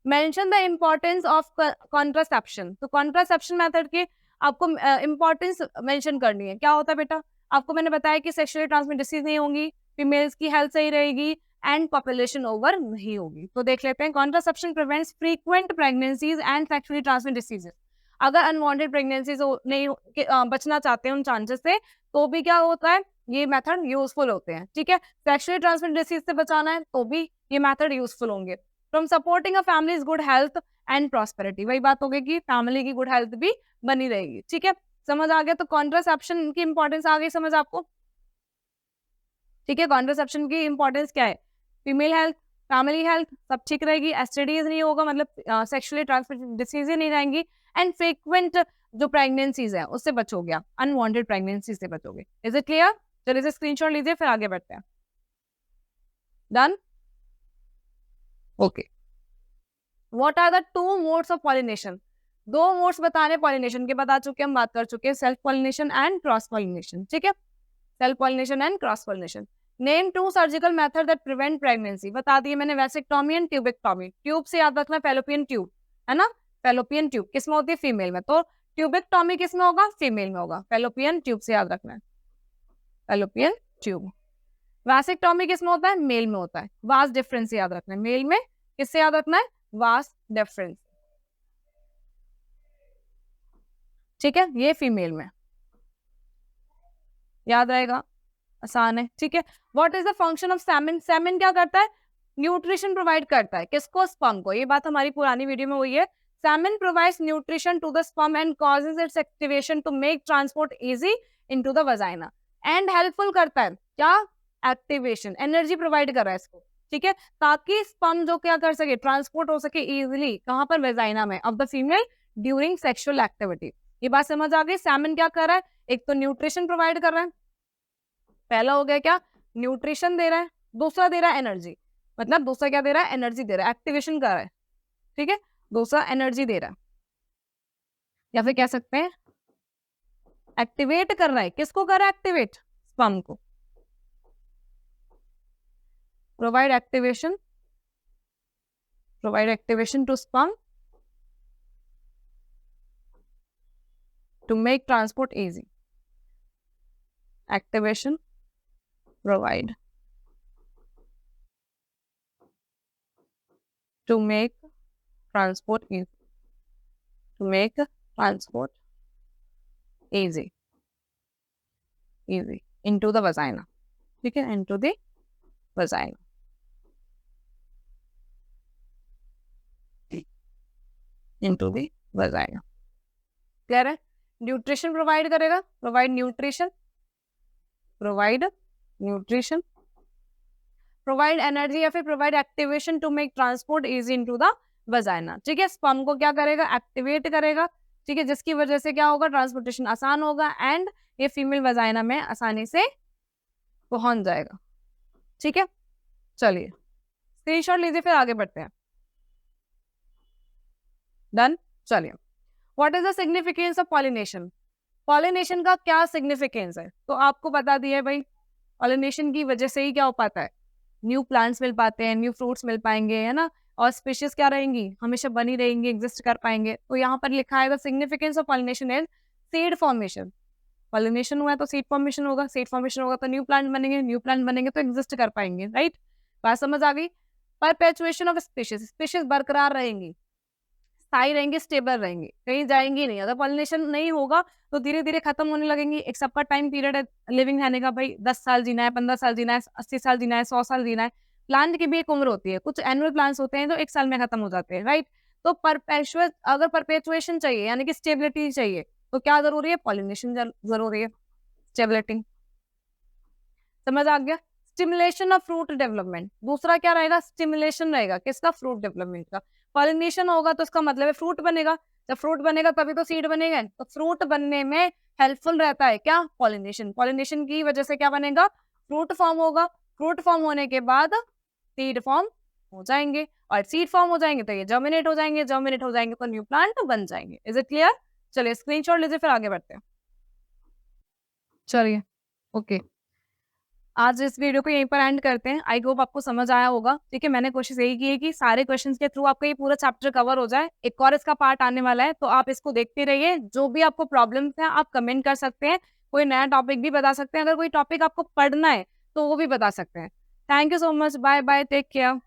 Mention the importance of contraception. तो contraception method की आपको importance mention करनी है। क्या होता है बेटा? आपको मैंने बताया कि sexually transmitted disease नहीं होंगी, females की health सही रहेगी, and population over नहीं होगी। तो देख लेते हैं। Contraception prevents frequent pregnancies and sexually transmitted diseases. अगर unwanted pregnancies नहीं बचना चाहते हैं उन चांसेस से, तो भी क्या होता है? ये मेथड यूजफुल होते हैं, ठीक है। सेक्सुअली ट्रांसमिटेड डिसीज से बचाना है तो भी ये मेथड यूजफुल होंगे। From supporting a families good health and prosperity, वही बात हो गई कि फैमिली की गुड हेल्थ भी बनी रहेगी, ठीक है। समझ आ गया? तो कॉन्ट्रासेप्शन की इंपॉर्टेंस आ गई समझ आपको, ठीक है। कॉन्ट्रासेप्शन की इंपॉर्टेंस क्या है? फीमेल हेल्थ, फैमिली हेल्थ सब ठीक रहेगी, एसटीडीज नहीं होगा, मतलब सेक्सुअली ट्रांसमिटेड डिसीज नहीं रहेंगी, एंड फ्रीक्वेंट जो प्रेगनेंसीज है उससे बचोगे आप, अनवांटेड प्रेगनेंसी से बचोगे। Is it clear? चलिए इसे स्क्रीनशॉट लीजिए, फिर आगे बढ़ते हैं। Done? Okay. What are the two modes of pollination? दो मोड्स बताने पॉलिनेशन के, बता चुके हम, बात कर चुके हैं, self pollination and cross pollination, ठीक है। Self pollination and cross pollination. Name two surgical method that prevent pregnancy, बता दिए मैंने, वैसेक्टोमी एंड ट्यूबेक्टोमी। ट्यूब से याद रखना फैलोपियन ट्यूब, है ना, फैलोपियन ट्यूब किस में होती है? फीमेल में। तो ट्यूबेक्टोमी किस में होगा? फीमेल में होगा। फैलोपियन ट्यूब से याद रखना है, फैलोपियन ट्यूब। वैसेक्टोमी किस में होता है? मेल में होता है। वास डिफरेंस याद रखना है, मेल में किससे याद रखना है? वास डिफरेंस, ठीक है। ये फीमेल में याद रहेगा, आसान है, ठीक है। What is the function of semen? Semen क्या करता है? न्यूट्रिशन प्रोवाइड करता है, किसको? स्पर्म को। ये बात हमारी पुरानी वीडियो में हुई है। Semen provides nutrition to the sperm and causes its activation to make transport easy into the vagina, and helpful करता है क्या? एक्टिवेशन, एनर्जी प्रोवाइड कर रहा है इसको, ठीक है, ताकि स्पर्म जो क्या कर सके? ट्रांसपोर्ट हो सके इजिली, कहां पर? वेजाइना में, of the female during sexual activity. ये बात समझ आ गई? सेमेन क्या कर रहा है? एक तो न्यूट्रिशन प्रोवाइड कर रहा है, पहला हो गया क्या? न्यूट्रिशन दे रहा है, दूसरा दे रहा है एनर्जी, मतलब दूसरा क्या दे रहा है? एनर्जी दे रहा है, एक्टिवेशन कर रहा है, ठीक है। दूसरा एनर्जी दे रहा है, या फिर कह सकते हैं एक्टिवेट कर रहा है। किसको कर रहा है एक्टिवेट? स्पर्म को। Provide activation to sperm to make transport easy. Activation provide to make transport easy, into the vagina, ठीक है, into the vagina, क्लियर है? न्यूट्रिशन प्रोवाइड करेगा, प्रोवाइड न्यूट्रिशन, प्रोवाइड एनर्जी, या फिर provide activation to make transport easy into the vagina, ठीक है। Sperm को क्या करेगा? एक्टिवेट करेगा, ठीक है, जिसकी वजह से क्या होगा? ट्रांसपोर्टेशन आसान होगा, एंड ये फीमेल वजाइना में आसानी से पहुंच जाएगा, ठीक है। चलिए स्क्रीनशॉट लीजिए, फिर आगे बढ़ते हैं। डन? चलिए, what is the significance of pollination? Pollination का क्या सिग्निफिकेंस है? तो आपको बता दिया भाई, पॉलिनेशन की वजह से ही क्या हो पाता है? न्यू प्लांट्स मिल पाते हैं, न्यू फ्रूट्स मिल पाएंगे, है ना, और स्पीशीज क्या रहेंगी? हमेशा बनी रहेंगी, एग्जिस्ट कर पाएंगे। तो यहाँ पर लिखा है the significance of pollination is seed formation. Pollination हुआ है तो सीड फॉर्मेशन होगा, सीड फॉर्मेशन होगा तो न्यू प्लांट बनेंगे, न्यू प्लांट बनेंगे तो एग्जिस्ट कर पाएंगे, राइट? बात समझ आ गई? परपेचुएशन ऑफ स्पीशीज, स्पीशीज बरकरार रहेंगी, स्थायी रहेंगी, स्टेबल रहेंगी, कहीं जाएंगी नहीं। अगर पॉलिनेशन नहीं होगा तो धीरे धीरे खत्म होने लगेंगी। एक सबका टाइम पीरियड है लिविंग रहने का, भाई 10 साल जीना है, 15 साल जीना है, 80 साल जीना है, 100 साल जीना है। प्लांट की भी एक उम्र होती है, कुछ एनुअल प्लांट्स होते हैं जो 1 साल में खत्म हो जाते हैं, राइट? तो अगर परपेचुएशन चाहिए यानी कि स्टेबिलिटी चाहिए तो क्या जरूरी है? पॉलिनेशन जरूरी है, स्टेबिलिटी। समझ आ गया? स्टिमुलेशन ऑफ फ्रूट डेवलपमेंट, दूसरा क्या रहेगा? स्टिमुलेशन रहेगा, किसका? फ्रूट डेवलपमेंट का। पॉलिनेशन होगा तो इसका मतलब है फ्रूट बनेगा, जब फ्रूट बनेगा तभी तो सीड बनेगा, तो फ्रूट बनने में हेल्पफुल रहता है क्या? पॉलिनेशन। पॉलिनेशन की वजह से क्या बनेगा? फ्रूट फॉर्म होगा, फ्रूट फॉर्म होने के बाद सीड फॉर्म हो जाएंगे, और सीड फॉर्म हो जाएंगे तो ये जर्मिनेट हो जाएंगे, जर्मिनेट हो जाएंगे तो न्यू प्लांट बन जाएंगे। Is it clear? चलिए स्क्रीनशॉट लीजिए, फिर आगे बढ़ते हैं। चलिए ओके, आज इस वीडियो को यहीं पर एंड करते हैं। आई होप आपको समझ आया होगा, ठीक है। मैंने कोशिश यही की है कि सारे क्वेश्चंस के थ्रू आपका ये पूरा चैप्टर कवर हो जाए। एक और इसका पार्ट आने वाला है, तो आप इसको देखते रहिए। जो भी आपको प्रॉब्लम्स हैं आप कमेंट कर सकते हैं, कोई नया टॉपिक भी बता सकते हैं, अगर कोई टॉपिक आपको पढ़ना है तो वो भी बता सकते हैं। Thank you so much, bye bye, take care.